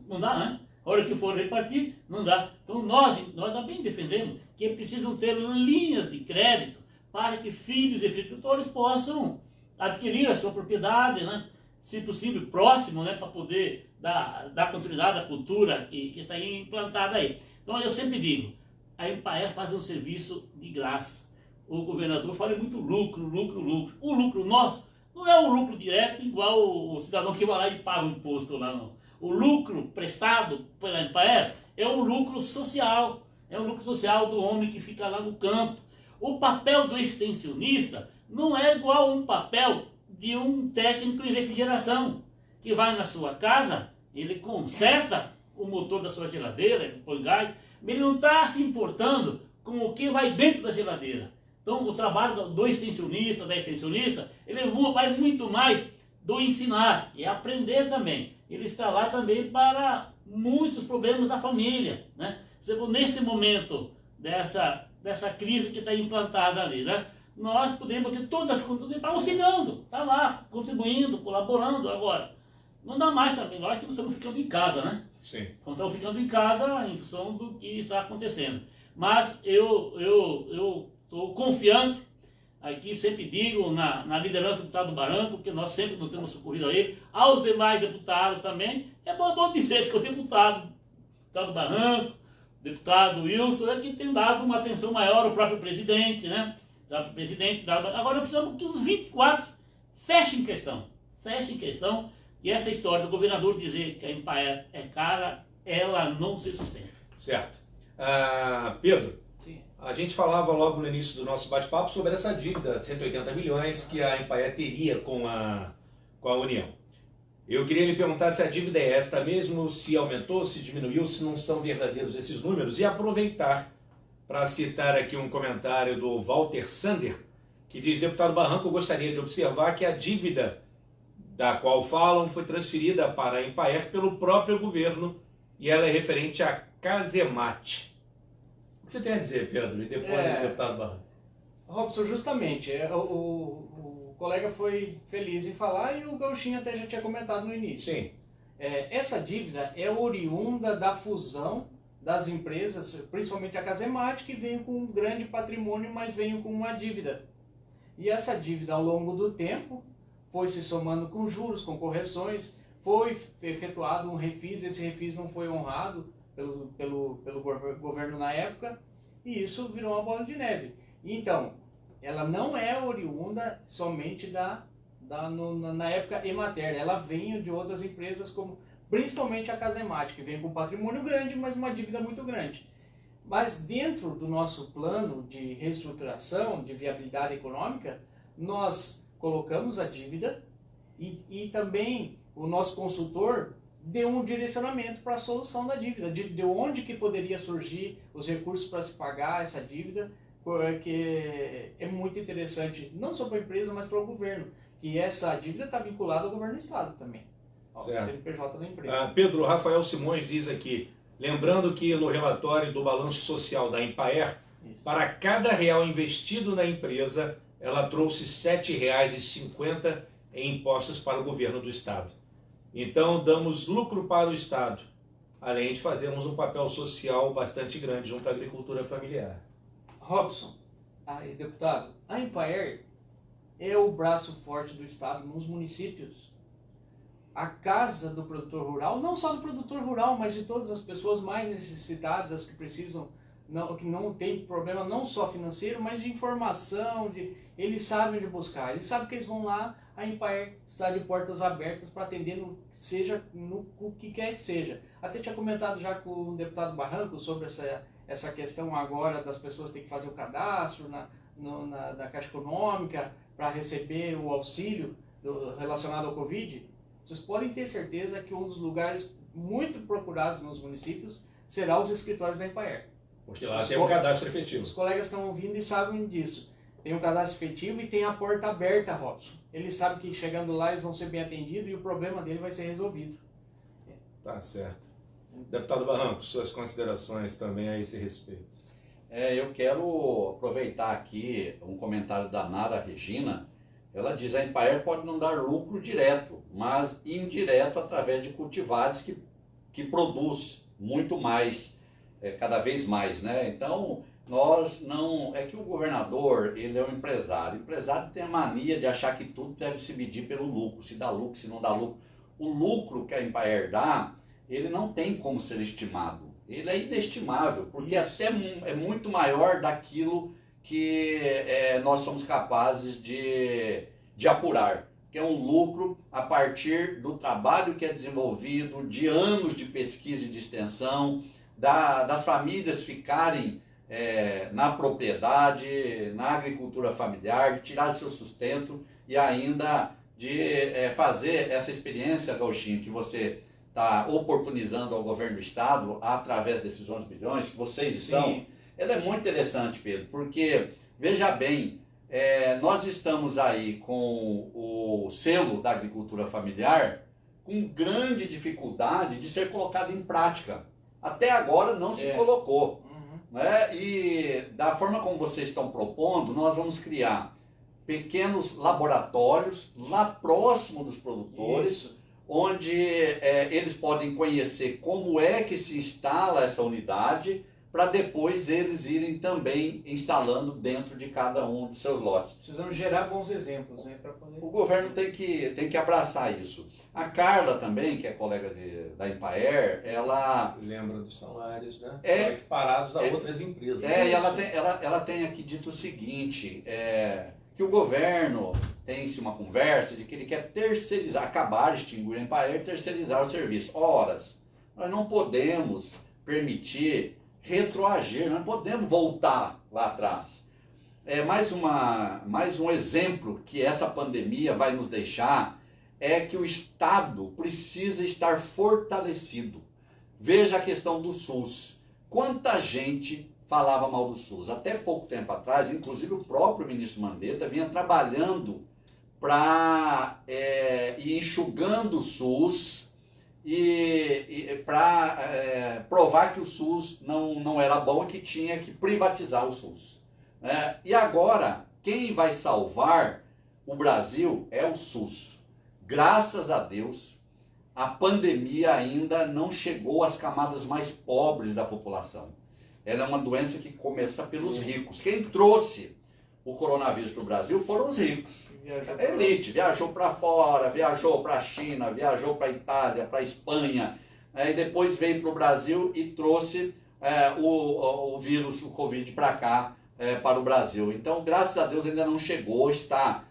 não dá, né? A hora que for repartir, não dá. Então nós também defendemos que precisam ter linhas de crédito para que filhos e agricultores possam adquirir a sua propriedade, né? Se possível, próximo, né? Para poder dar continuidade à cultura que está implantada aí. Então, eu sempre digo, a Empaer faz um serviço de graça. O governador fala muito lucro, lucro, lucro. O lucro nosso não é um lucro direto igual o cidadão que vai lá e paga o imposto lá, não. O lucro prestado pela Empaer é um lucro social. É um lucro social do homem que fica lá no campo. O papel do extensionista não é igual a um papel de um técnico em refrigeração, que vai na sua casa, ele conserta o motor da sua geladeira, ele põe gás, mas ele não está se importando com o que vai dentro da geladeira. Então, o trabalho do extensionista, da extensionista, ele vai muito mais do ensinar e aprender também. Ele está lá também para muitos problemas da família, né? Neste momento dessa crise que está implantada ali, né? Nós podemos ter todas as contas, está auxiliando, está lá, contribuindo, colaborando agora. Não dá mais também, nós que não estamos ficando em casa, né? Sim. Não estamos ficando em casa em função do que está acontecendo. Mas eu estou confiante, aqui sempre digo, na liderança do deputado Barranco, que nós sempre nos temos socorrido a ele, aos demais deputados também. É bom dizer que o deputado Barranco, deputado Wilson, é que tem dado uma atenção maior ao próprio presidente, né? Agora precisamos que os 24 fechem questão. E essa história do governador dizer que a Empaer é cara, ela não se sustenta. Certo. Pedro, Sim. a gente falava logo no início do nosso bate-papo sobre essa dívida de 180 milhões que a Empaer teria com a União. Eu queria lhe perguntar se a dívida é esta mesmo, se aumentou, se diminuiu, se não são verdadeiros esses números, e aproveitar para citar aqui um comentário do Walter Sander, que diz: deputado Barranco, gostaria de observar que a dívida da qual falam foi transferida para a Empaer pelo próprio governo e ela é referente à Casemate. O que você tem a dizer, Pedro, e depois do deputado Barranco? Robson, justamente, o colega foi feliz em falar e o Gauchinho até já tinha comentado no início. Sim. Essa dívida é oriunda da fusão das empresas, principalmente a Casemate, que veio com um grande patrimônio, mas veio com uma dívida. E essa dívida, ao longo do tempo, foi se somando com juros, com correções, foi efetuado um refis, esse refis não foi honrado pelo governo na época, e isso virou uma bola de neve. Então, ela não é oriunda somente na época Emater, ela vem de outras empresas, como principalmente a Casemate, que vem com patrimônio grande, mas uma dívida muito grande. Mas dentro do nosso plano de reestruturação, de viabilidade econômica, nós colocamos a dívida e também o nosso consultor deu um direcionamento para a solução da dívida, de onde que poderia surgir os recursos para se pagar essa dívida, que é muito interessante, não só para a empresa, mas para o governo, que essa dívida está vinculada ao governo do estado também, ao CNPJ da empresa. Pedro Rafael Simões diz aqui, lembrando que no relatório do balanço social da Empaer, para cada real investido na empresa, ela trouxe R$ 7,50 em impostos para o governo do estado. Então, damos lucro para o estado, além de fazermos um papel social bastante grande junto à agricultura familiar. Robson, deputado, a Empaer é o braço forte do estado nos municípios. A casa do produtor rural, não só do produtor rural, mas de todas as pessoas mais necessitadas, as que precisam, que não tem problema não só financeiro, mas de informação, eles sabem onde buscar, eles sabem que eles vão lá, a Empaer está de portas abertas para atender no que quer que seja. Até tinha comentado já com o deputado Barranco sobre essa questão agora das pessoas terem que fazer o cadastro na Caixa Econômica para receber o auxílio relacionado ao Covid. Vocês podem ter certeza que um dos lugares muito procurados nos municípios será os escritórios da Empaer. Porque lá tem um cadastro efetivo. Os colegas estão ouvindo e sabem disso. Tem um cadastro efetivo e tem a porta aberta, Robson. Eles sabem que chegando lá eles vão ser bem atendidos e o problema dele vai ser resolvido. Tá certo. Deputado Barranco, suas considerações também a esse respeito. Eu quero aproveitar aqui um comentário da Nara Regina. Ela diz: a Empaer pode não dar lucro direto, mas indireto através de cultivares que produz muito mais, cada vez mais, né? Então, Nós não... É que o governador, ele é um empresário. O empresário tem a mania de achar que tudo deve se medir pelo lucro. Se dá lucro, se não dá lucro. O lucro que a Embraer dá, ele não tem como ser estimado. Ele é inestimável, porque até é muito maior daquilo que nós somos capazes de apurar. Que é um lucro a partir do trabalho que é desenvolvido, de anos de pesquisa e de extensão, das famílias ficarem na propriedade, na agricultura familiar, de tirar seu sustento e ainda de fazer essa experiência, Gauchinho, que você está oportunizando ao governo do estado através desses 11 bilhões que vocês estão. Ela é muito interessante, Pedro, porque, veja bem, nós estamos aí com o selo da agricultura familiar com grande dificuldade de ser colocado em prática. Até agora não se colocou. Né? E da forma como vocês estão propondo, nós vamos criar pequenos laboratórios lá próximo dos produtores, onde eles podem conhecer como é que se instala essa unidade, para depois eles irem também instalando dentro de cada um dos seus lotes. Precisamos gerar bons exemplos, né? Pra poder... O governo tem que abraçar isso. A Carla também, que é colega da Embraer, ela... Lembra dos salários, né? São equiparados a outras empresas. E ela tem aqui dito o seguinte, que o governo tem-se uma conversa de que ele quer terceirizar, acabar, extinguir a Embraer e terceirizar o serviço. Ora, nós não podemos permitir retroagir, não podemos voltar lá atrás. Mais um exemplo que essa pandemia vai nos deixar é que o Estado precisa estar fortalecido. Veja a questão do SUS. Quanta gente falava mal do SUS? Até pouco tempo atrás, inclusive o próprio ministro Mandetta vinha trabalhando para ir enxugando o SUS e para provar que o SUS não era bom e que tinha que privatizar o SUS. E agora, quem vai salvar o Brasil é o SUS. Graças a Deus, a pandemia ainda não chegou às camadas mais pobres da população. Ela é uma doença que começa pelos ricos. Quem trouxe o coronavírus para o Brasil foram os ricos. A elite viajou para fora, viajou para a China, viajou para a Itália, para a Espanha, e depois veio para o Brasil e trouxe o vírus, o Covid, para cá, para o Brasil. Então, graças a Deus, ainda não chegou, está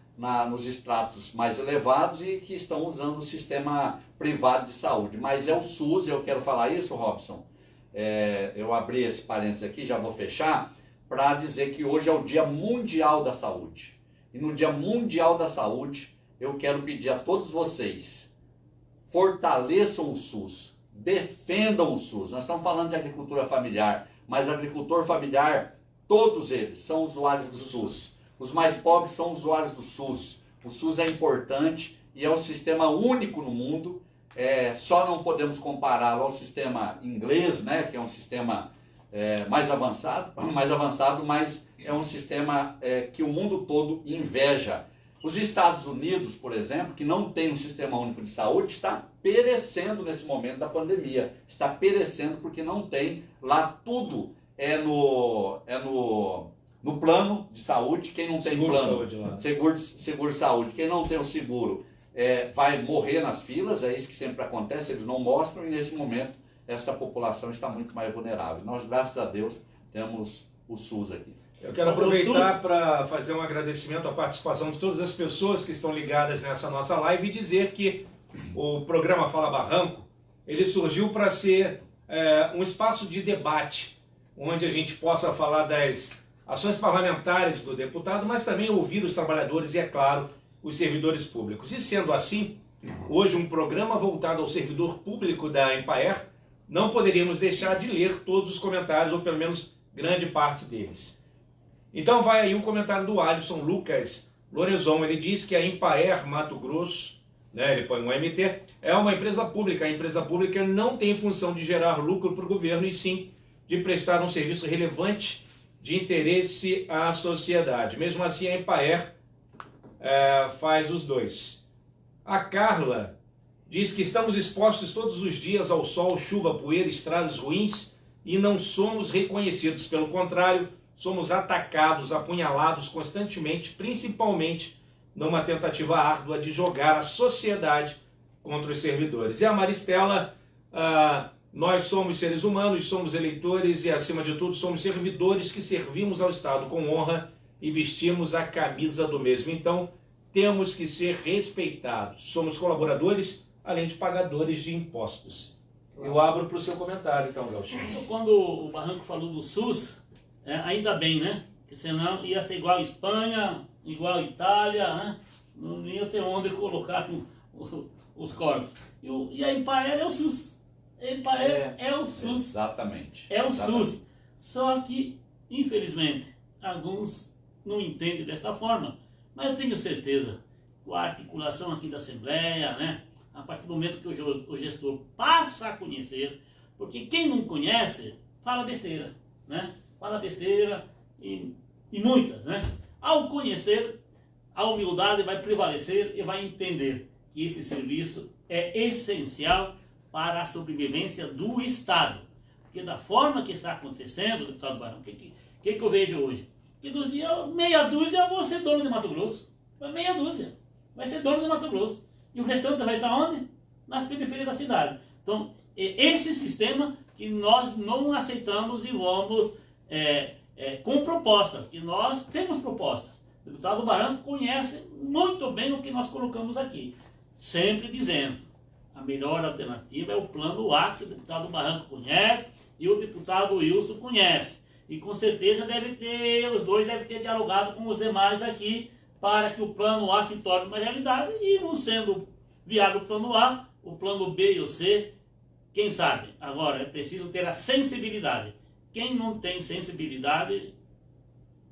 nos estratos mais elevados e que estão usando o sistema privado de saúde. Mas é o SUS, eu quero falar isso, Robson. Eu abri esse parênteses aqui, já vou fechar, para dizer que hoje é o Dia Mundial da Saúde. E no Dia Mundial da Saúde, eu quero pedir a todos vocês, fortaleçam o SUS, defendam o SUS. Nós estamos falando de agricultura familiar, mas agricultor familiar, todos eles são usuários do SUS. Os mais pobres são usuários do SUS. O SUS é importante e é um sistema único no mundo. Só não podemos compará-lo ao sistema inglês, né, que é um sistema mais avançado, mas é um sistema que o mundo todo inveja. Os Estados Unidos, por exemplo, que não tem um sistema único de saúde, está perecendo nesse momento da pandemia. Está perecendo porque não tem. Lá tudo no plano de saúde. Quem não tem seguro plano, saúde lá. seguro saúde. Quem não tem o seguro vai morrer nas filas, é isso que sempre acontece, eles não mostram, e nesse momento essa população está muito mais vulnerável. Nós, graças a Deus, temos o SUS aqui. Eu quero aproveitar para fazer um agradecimento à participação de todas as pessoas que estão ligadas nessa nossa live e dizer que o programa Fala Barranco, ele surgiu para ser um espaço de debate, onde a gente possa falar das ações parlamentares do deputado, mas também ouvir os trabalhadores e, é claro, os servidores públicos. E sendo assim, hoje um programa voltado ao servidor público da Embraer, não poderíamos deixar de ler todos os comentários, ou pelo menos grande parte deles. Então vai aí um comentário do Alisson Lucas Lorenzon. Ele diz que a Embraer Mato Grosso, ele põe um MT, é uma empresa pública. A empresa pública não tem função de gerar lucro para o governo, e sim de prestar um serviço relevante de interesse à sociedade. Mesmo assim, a Embraer faz os dois. A Carla diz que estamos expostos todos os dias ao sol, chuva, poeira, estradas ruins e não somos reconhecidos. Pelo contrário, somos atacados, apunhalados constantemente, principalmente numa tentativa árdua de jogar a sociedade contra os servidores. E a Maristela, nós somos seres humanos, somos eleitores e, acima de tudo, somos servidores que servimos ao Estado com honra e vestimos a camisa do mesmo. Então, temos que ser respeitados. Somos colaboradores, além de pagadores de impostos. Eu abro para o seu comentário, então, Gauchinho. Quando o Barranco falou do SUS, ainda bem, né? Porque senão ia ser igual a Espanha, igual a Itália, né? Não ia ter onde colocar os corpos. E a Empaer é o SUS. A Empaer é o SUS. Exatamente. É o Exatamente. SUS. Só que, infelizmente, alguns não entendem desta forma. Mas eu tenho certeza, com a articulação aqui da Assembleia, né? A partir do momento que o gestor passa a conhecer, porque quem não conhece, fala besteira, né? Fala besteira e muitas, né? Ao conhecer, a humildade vai prevalecer e vai entender que esse serviço é essencial para a sobrevivência do Estado. Porque da forma que está acontecendo, deputado Barão, o que eu vejo hoje? Que dos dias, meia dúzia vão ser dono de Mato Grosso. Meia dúzia vai ser dono de Mato Grosso. E o restante vai estar onde? Nas periferias da cidade. Então, esse sistema que nós não aceitamos e vamos com propostas, que nós temos propostas. O deputado Barranco conhece muito bem o que nós colocamos aqui. Sempre dizendo, a melhor alternativa é o plano A, que o deputado Barranco conhece e o deputado Wilson conhece. E com certeza os dois devem ter dialogado com os demais aqui para que o plano A se torne uma realidade e, não sendo viável o plano A, o plano B e o C, quem sabe? Agora, é preciso ter a sensibilidade. Quem não tem sensibilidade,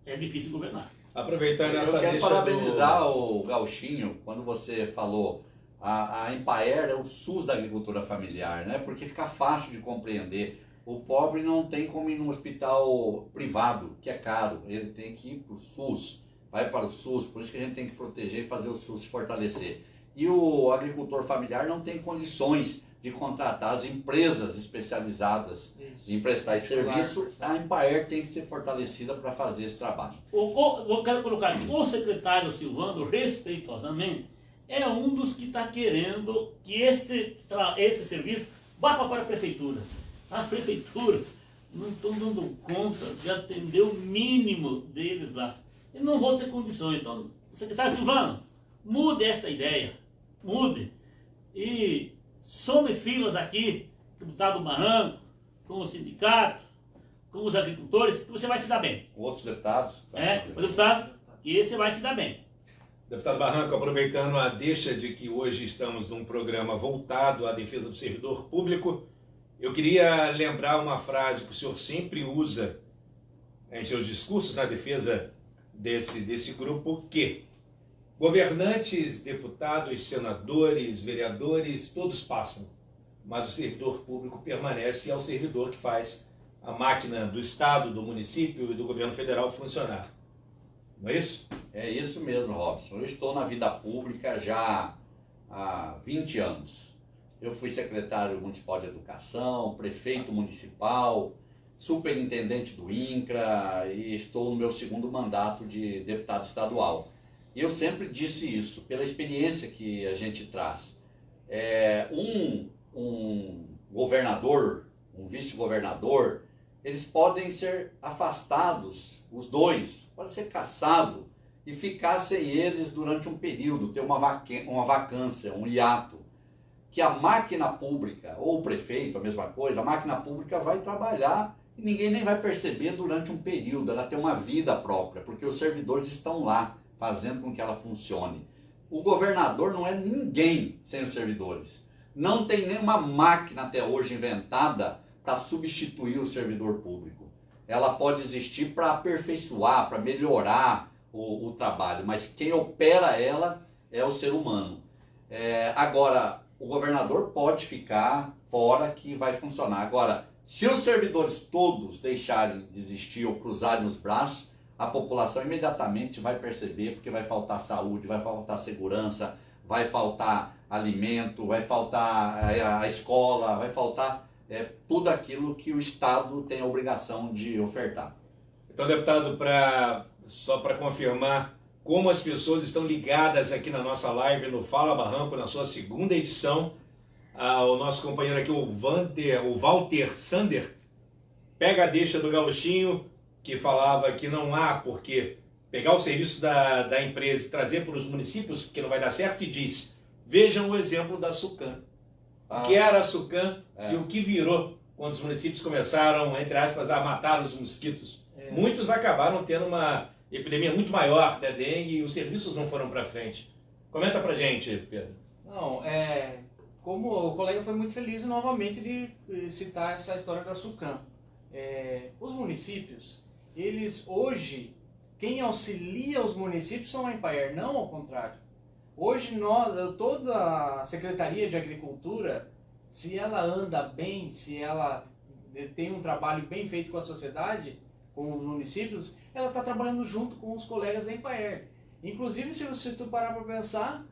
é difícil governar. Aproveitando essa Eu quero deixa parabenizar o Gauchinho quando você falou a Empaer é o SUS da agricultura familiar, né? Porque fica fácil de compreender. O pobre não tem como ir num hospital privado, que é caro. Ele tem que ir para o SUS, vai para o SUS. Por isso que a gente tem que proteger e fazer o SUS se fortalecer. E o agricultor familiar não tem condições de contratar as empresas especializadas em prestar esse serviço. A Empaer tem que ser fortalecida para fazer esse trabalho. Eu quero colocar aqui, o secretário Silvano, respeitosamente, é um dos que está querendo que esse serviço vá para a prefeitura. A prefeitura não estão dando conta de atender o mínimo deles lá. Eu não vou ter condições. Então, secretário Silvano, mude esta ideia. Mude. E some filas aqui, deputado Barranco, com o sindicato, com os agricultores, que você vai se dar bem. Outros deputados? O deputado, que você vai se dar bem. Deputado Barranco, aproveitando a deixa de que hoje estamos num programa voltado à defesa do servidor público, eu queria lembrar uma frase que o senhor sempre usa em seus discursos na defesa desse grupo, que governantes, deputados, senadores, vereadores, todos passam, mas o servidor público permanece e é o servidor que faz a máquina do Estado, do município e do governo federal funcionar. Não é isso? É isso mesmo, Robson. Eu estou na vida pública já há 20 anos. Eu fui secretário municipal de educação, prefeito municipal, superintendente do INCRA e estou no meu segundo mandato de deputado estadual. E eu sempre disse isso, pela experiência que a gente traz. Um governador, um vice-governador, eles podem ser afastados, os dois, pode ser cassado e ficar sem eles durante um período, ter uma vacância, um hiato. Que a máquina pública, ou o prefeito, a mesma coisa, a máquina pública vai trabalhar e ninguém nem vai perceber durante um período, ela tem uma vida própria, porque os servidores estão lá, fazendo com que ela funcione. O governador não é ninguém sem os servidores. Não tem nenhuma máquina até hoje inventada para substituir o servidor público. Ela pode existir para aperfeiçoar, para melhorar o trabalho, mas quem opera ela é o ser humano. Agora, o governador pode ficar fora que vai funcionar. Agora, se os servidores todos deixarem de existir ou cruzarem os braços, a população imediatamente vai perceber, porque vai faltar saúde, vai faltar segurança, vai faltar alimento, vai faltar a escola, vai faltar tudo aquilo que o Estado tem a obrigação de ofertar. Então, deputado, só para confirmar como as pessoas estão ligadas aqui na nossa live no Fala Barranco, na sua segunda edição, o nosso companheiro aqui, o Walter Sander, pega a deixa do Gauchinho, que falava que não há por que pegar o serviço da empresa e trazer para os municípios, porque não vai dar certo, e diz, vejam o exemplo da Sucan. O que era a Sucan e o que virou quando os municípios começaram, entre aspas, a matar os mosquitos. Muitos acabaram tendo uma epidemia muito maior da dengue e os serviços não foram para frente. Comenta pra gente, Pedro. Não, como o colega foi muito feliz novamente de citar essa história da Sucan. Os municípios, eles hoje, quem auxilia os municípios são a Embraer, não ao contrário. Hoje toda a Secretaria de Agricultura, se ela anda bem, se ela tem um trabalho bem feito com a sociedade, com os municípios, ela está trabalhando junto com os colegas da Embraer. Inclusive, se tu parar para pensar,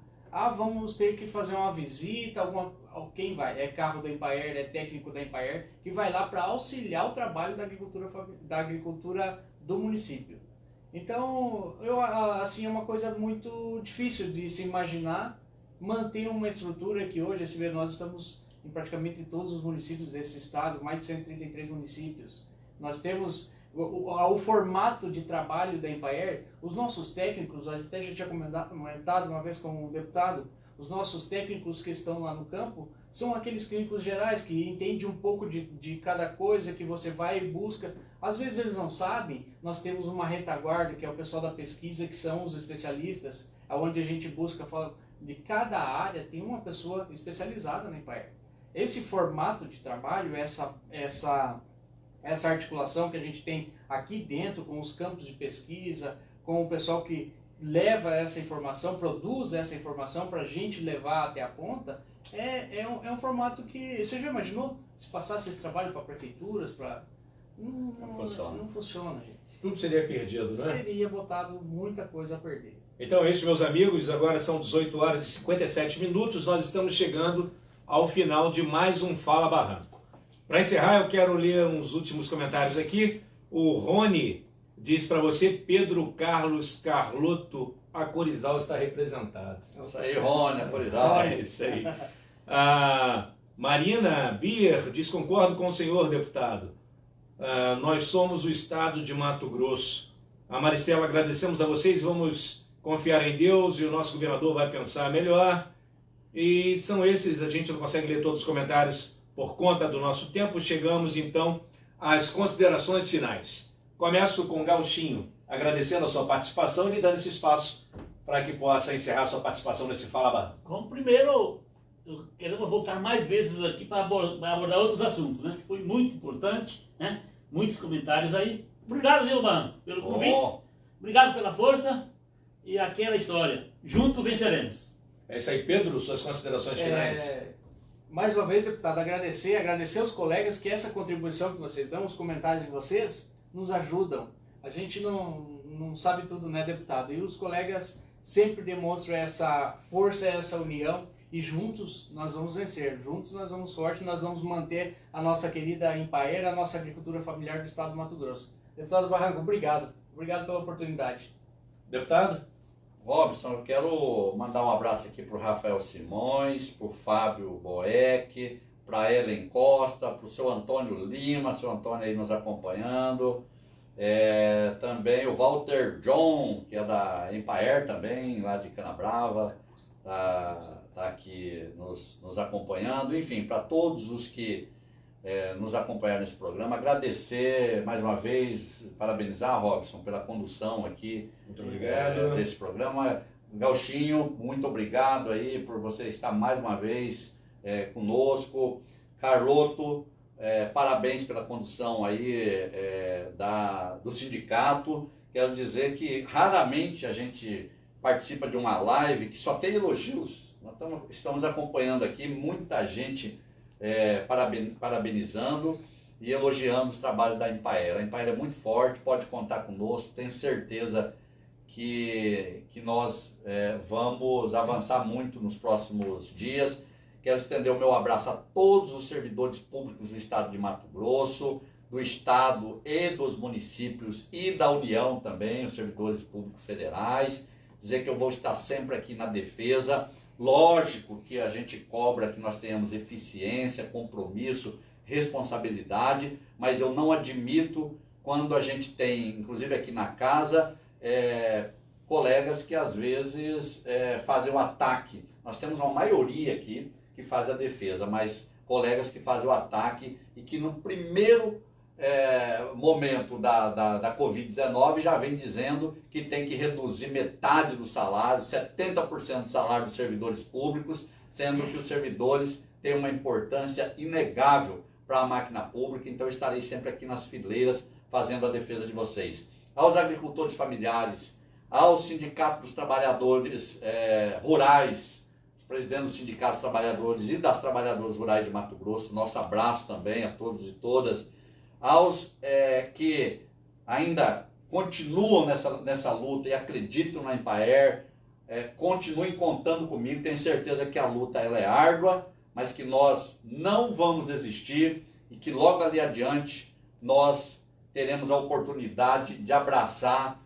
vamos ter que fazer uma visita, quem vai? É carro da Embraer, é técnico da Embraer, que vai lá para auxiliar o trabalho da agricultura do município. Então, assim, é uma coisa muito difícil de se imaginar manter uma estrutura que hoje, nós estamos em praticamente todos os municípios desse estado, mais de 133 municípios. Nós temos o formato de trabalho da Embraer, os nossos técnicos, até já tinha comentado uma vez com o deputado, os nossos técnicos que estão lá no campo são aqueles clínicos gerais que entendem um pouco de cada coisa que você vai e busca. Às vezes eles não sabem, nós temos uma retaguarda, que é o pessoal da pesquisa, que são os especialistas, onde a gente busca, fala de cada área, tem uma pessoa especializada na Embraer. Esse formato de trabalho, essa articulação que a gente tem aqui dentro com os campos de pesquisa, com o pessoal que leva essa informação, produz essa informação para a gente levar até a ponta, é um formato que, você já imaginou se passasse esse trabalho para prefeituras, não funciona, gente. Tudo seria perdido, não é? Seria botado muita coisa a perder. Então é isso, meus amigos, agora são 18 horas e 57 minutos, nós estamos chegando ao final de mais um Fala Barranco. Para encerrar, eu quero ler uns últimos comentários aqui. O Rony diz para você, Pedro Carlos Carlotto, a Corizal está representado. Isso aí, Rony, a Corizal. É isso aí. A Marina Bier diz, concordo com o senhor deputado. Nós somos o estado de Mato Grosso. A Maristela, agradecemos a vocês, vamos confiar em Deus e o nosso governador vai pensar melhor. E são esses, a gente não consegue ler todos os comentários por conta do nosso tempo. Chegamos então às considerações finais. Começo com o Gauchinho, agradecendo a sua participação e lhe dando esse espaço para que possa encerrar a sua participação nesse Fala Barranco. Como primeiro, queremos voltar mais vezes aqui para abordar outros assuntos, né? Foi muito importante, né? Muitos comentários aí. Obrigado, Nil Barranco, pelo convite. Obrigado pela força e aquela história. Juntos venceremos. É isso aí, Pedro, suas considerações finais. Mais uma vez, deputado, agradecer aos colegas que essa contribuição que vocês dão, os comentários de vocês, nos ajudam. A gente não sabe tudo, né, deputado? E os colegas sempre demonstram essa força, essa união, e juntos nós vamos vencer, juntos nós vamos forte, nós vamos manter a nossa querida Embraer, a nossa agricultura familiar do estado do Mato Grosso. Deputado Barranco, obrigado pela oportunidade. Deputado? Robson, eu quero mandar um abraço aqui para o Rafael Simões, para o Fábio Boeck, para a Ellen Costa, para o seu Antônio Lima, seu Antônio aí nos acompanhando. Também o Walter John, que é da Embraer também, lá de Canabrava, tá aqui nos acompanhando. Enfim, para todos os que nos acompanharam nesse programa, agradecer mais uma vez, parabenizar, Robson, pela condução aqui. Muito obrigado. Desse programa. Gauchinho, muito obrigado aí por você estar mais uma vez conosco. Carlotto, parabéns pela condução aí do sindicato. Quero dizer que raramente a gente participa de uma live que só tem elogios. Nós estamos acompanhando aqui muita gente parabenizando e elogiando os trabalhos da Embraer. A Embraer é muito forte, pode contar conosco, tenho certeza que nós vamos avançar muito nos próximos dias. Quero estender o meu abraço a todos os servidores públicos do estado de Mato Grosso, do Estado e dos municípios e da União também, os servidores públicos federais. Dizer que eu vou estar sempre aqui na defesa. Lógico que a gente cobra que nós tenhamos eficiência, compromisso, responsabilidade, mas eu não admito quando a gente tem, inclusive aqui na casa, colegas que às vezes fazem o ataque. Nós temos uma maioria aqui que faz a defesa, mas colegas que fazem o ataque e que no primeiro momento da Covid-19 já vem dizendo que tem que reduzir metade do salário, 70% do salário dos servidores públicos, sendo que os servidores têm uma importância inegável para a máquina pública. Então eu estarei sempre aqui nas fileiras fazendo a defesa de vocês. Aos agricultores familiares, aos sindicatos dos trabalhadores rurais, os presidentes dos sindicatos dos trabalhadores e das trabalhadoras rurais de Mato Grosso, nosso abraço também a todos e todas. Aos que ainda continuam nessa luta e acreditam na Empaer, continuem contando comigo. Tenho certeza que a luta ela é árdua, mas que nós não vamos desistir e que logo ali adiante nós teremos a oportunidade de abraçar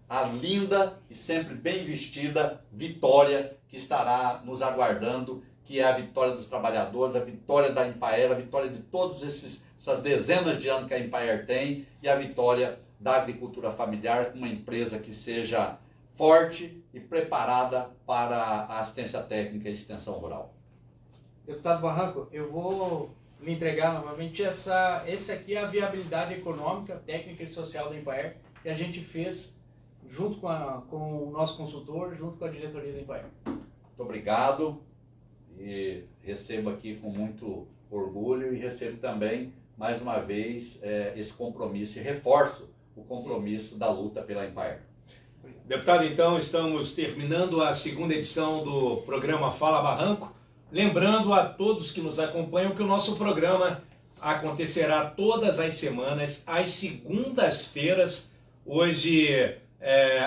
a linda e sempre bem vestida vitória que estará nos aguardando, que é a vitória dos trabalhadores, a vitória da Empaer, a vitória de todas essas dezenas de anos que a Empaer tem e a vitória da agricultura familiar, uma empresa que seja forte e preparada para a assistência técnica e extensão rural. Deputado Barranco, eu vou lhe entregar novamente esse aqui é a viabilidade econômica, técnica e social da Empaer, que a gente fez junto com o nosso consultor, junto com a diretoria da Empaer. Muito obrigado e recebo aqui com muito orgulho e recebo também, mais uma vez, esse compromisso e reforço o compromisso da luta pela Empaer. Deputado, então, estamos terminando a segunda edição do programa Fala Barranco. Lembrando a todos que nos acompanham que o nosso programa acontecerá todas as semanas, às segundas-feiras. Hoje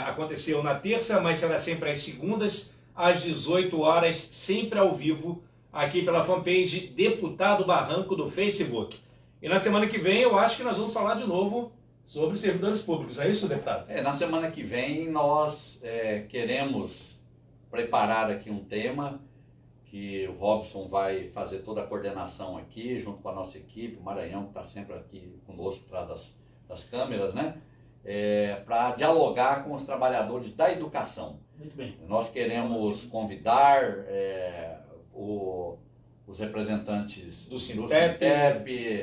aconteceu na terça, mas será sempre às segundas, às 18 horas, sempre ao vivo, aqui pela fanpage Deputado Barranco do Facebook. E na semana que vem eu acho que nós vamos falar de novo sobre servidores públicos. É isso, deputado? Na semana que vem nós queremos preparar aqui um tema que o Robson vai fazer toda a coordenação aqui, junto com a nossa equipe, o Maranhão, que está sempre aqui conosco, atrás das câmeras, né? Para dialogar com os trabalhadores da educação. Muito bem. Nós queremos convidar os representantes do Sintep,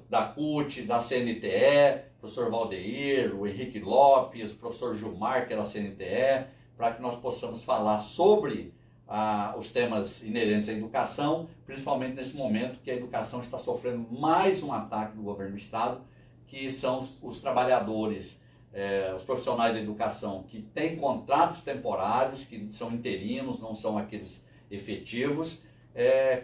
da CUT, da CNTE, o professor Valdeir, o Henrique Lopes, o professor Gilmar, que é da CNTE, para que nós possamos falar sobre os temas inerentes à educação, principalmente nesse momento que a educação está sofrendo mais um ataque do governo do Estado, que são os trabalhadores, os profissionais da educação que têm contratos temporários, que são interinos, não são aqueles efetivos,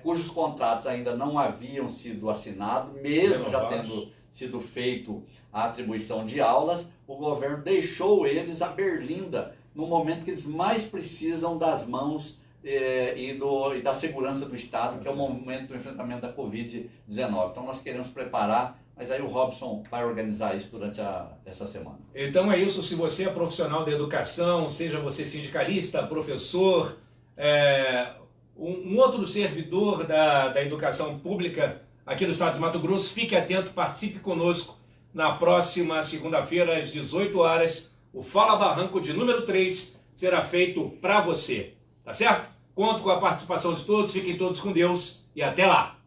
cujos contratos ainda não haviam sido assinados, mesmo já tendo sido feito a atribuição de aulas. O governo deixou eles à berlinda no momento que eles mais precisam das mãos e da segurança do Estado, que é o momento do enfrentamento da Covid-19. Então nós queremos preparar, mas aí o Robson vai organizar isso durante essa semana. Então é isso, se você é profissional da educação, seja você sindicalista, professor, um outro servidor da educação pública aqui do Estado de Mato Grosso, fique atento, participe conosco na próxima segunda-feira às 18 horas. O Fala Barranco de número 3 será feito para você, tá certo? Conto com a participação de todos, fiquem todos com Deus e até lá!